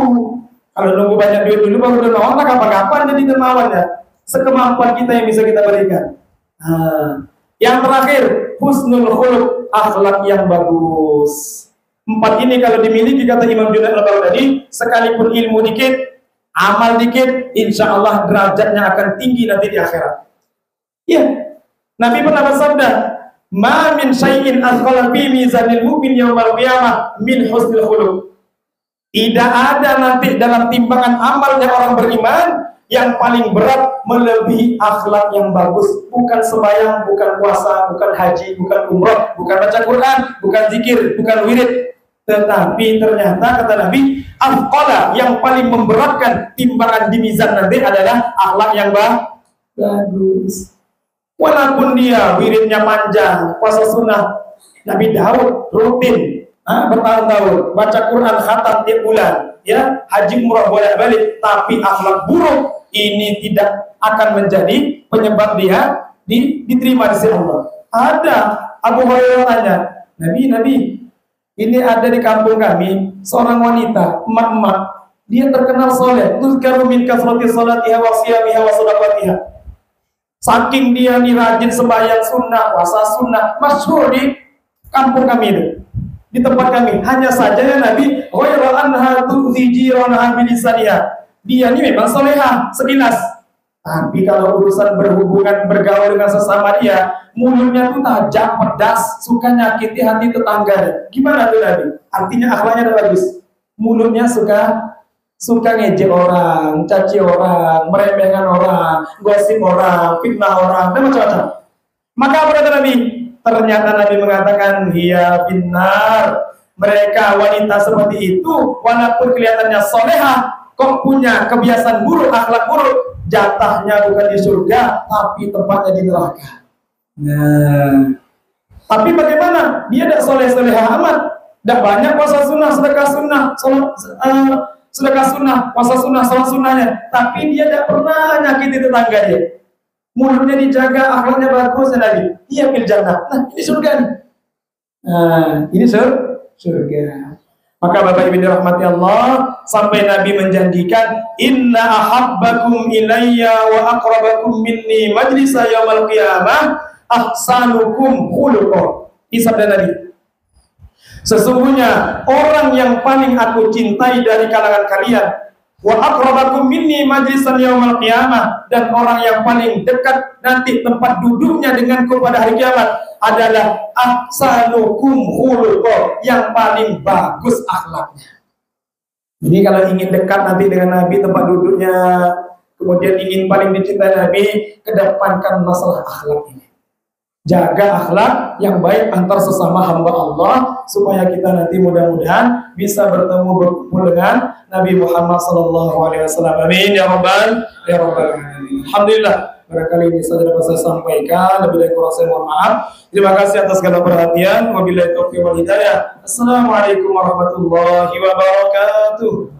Kalau nunggu banyak duit dulu baru dermawan, lah kapan-kapan jadi dermawan ya. Sekemampuan kita yang bisa kita berikan. Yang terakhir, husnul khuluq, akhlak yang bagus. 4 ini kalau dimiliki, kata Imam Junaid al-Baghdadi, sekalipun ilmu dikit, amal dikit, insya Allah derajatnya akan tinggi nanti di akhirat. Iya, Nabi pernah bersabda, Ma min syai'in athqala fi mizanil mu'min yaumal qiyamah min husnil khuluq. Tidak ada nanti dalam timbangan amalnya orang beriman yang paling berat melebihi akhlak yang bagus. Bukan sembahyang, bukan puasa, bukan haji, bukan umrah, bukan baca Quran, bukan zikir, bukan wirid. Tetapi ternyata kata Nabi, afqala yang paling memberatkan timbangan di mizan nanti adalah akhlak yang bagus. Walaupun dia wiridnya panjang, puasa sunnah, Nabi Daud rutin bertahun-tahun baca Quran khatam tiap bulan, ya, haji umrah bolak-balik, tapi akhlak buruk ini tidak akan menjadi penyebab dia diterima di sisi Allah. Ada Abu Hurairah tanya, Nabi, ini ada di kampung kami seorang wanita, emak-emak, dia terkenal soleh, tuzkaru min kasrati salatiha wa siyamiha wa sadaqatiha. Saking dia nih rajin sembahyang sunnah, puasa sunnah, masyhur di kampung kami itu, di tempat kami. Hanya saja ya Nabi, ghairu anha tu'zi jiranaha bilisaniha. Dia ini memang solehah sekilas, tapi kalau urusan berhubungan bergaul dengan sesama dia, mulutnya tuh tajam, pedas, suka nyakiti hati tetangga. Gimana tuh Nabi? Artinya akhlaknya udah bagus. Mulutnya suka ngejek orang, caci orang, meremehkan orang, gosip orang, fitnah orang, dan macam-macam. Maka apa kata Nabi? Ternyata Nabi mengatakan, hiya binar. Mereka wanita seperti itu, walaupun kelihatannya solehah, kok punya kebiasaan buruk, akhlak buruk, jatahnya bukan di surga, tapi tempatnya di neraka. Nah, tapi bagaimana? Dia tidak soleh-solehah amat, tidak banyak puasa sunnah, sedekah sunnah, sedekah sunnah, puasa sunnah, salat sunnahnya, tapi dia tidak pernah nyakiti tetangga dia. Mulutnya dijaga, akhlaknya bagus, dan Nabi, iya fil jannah. Nah, ini surga nih. Nah, ini surga. Maka Bapak Ibu dirahmati Allah, sampai Nabi menjanjikan, inna ahabbakum ilayya wa aqrabakum minni majlisa yaumal qiyamah ahsanukum khuluqan. Ini sabda Nabi. Sesungguhnya orang yang paling aku cintai dari kalangan kalian, wa aqrabakum minni majlisan yaumal qiyamah, dan orang yang paling dekat nanti tempat duduknya denganku pada hari kiamat adalah ahsanukum khuluqan, yang paling bagus akhlaknya. Jadi kalau ingin dekat nanti dengan Nabi tempat duduknya, kemudian ingin paling dicintai Nabi, kedepankan masalah akhlak ini. Jaga akhlak yang baik antar sesama hamba Allah, supaya kita nanti mudah-mudahan bisa berkumpul dengan Nabi Muhammad SAW. Amin ya rabbal alamin. Alhamdulillah, barangkali ini saja dapat saya sampaikan. Lebih dari kurang saya mohon maaf. Terima kasih atas segala perhatian. Wabillahi taufiq wal hidayah. Assalamualaikum warahmatullahi wabarakatuh.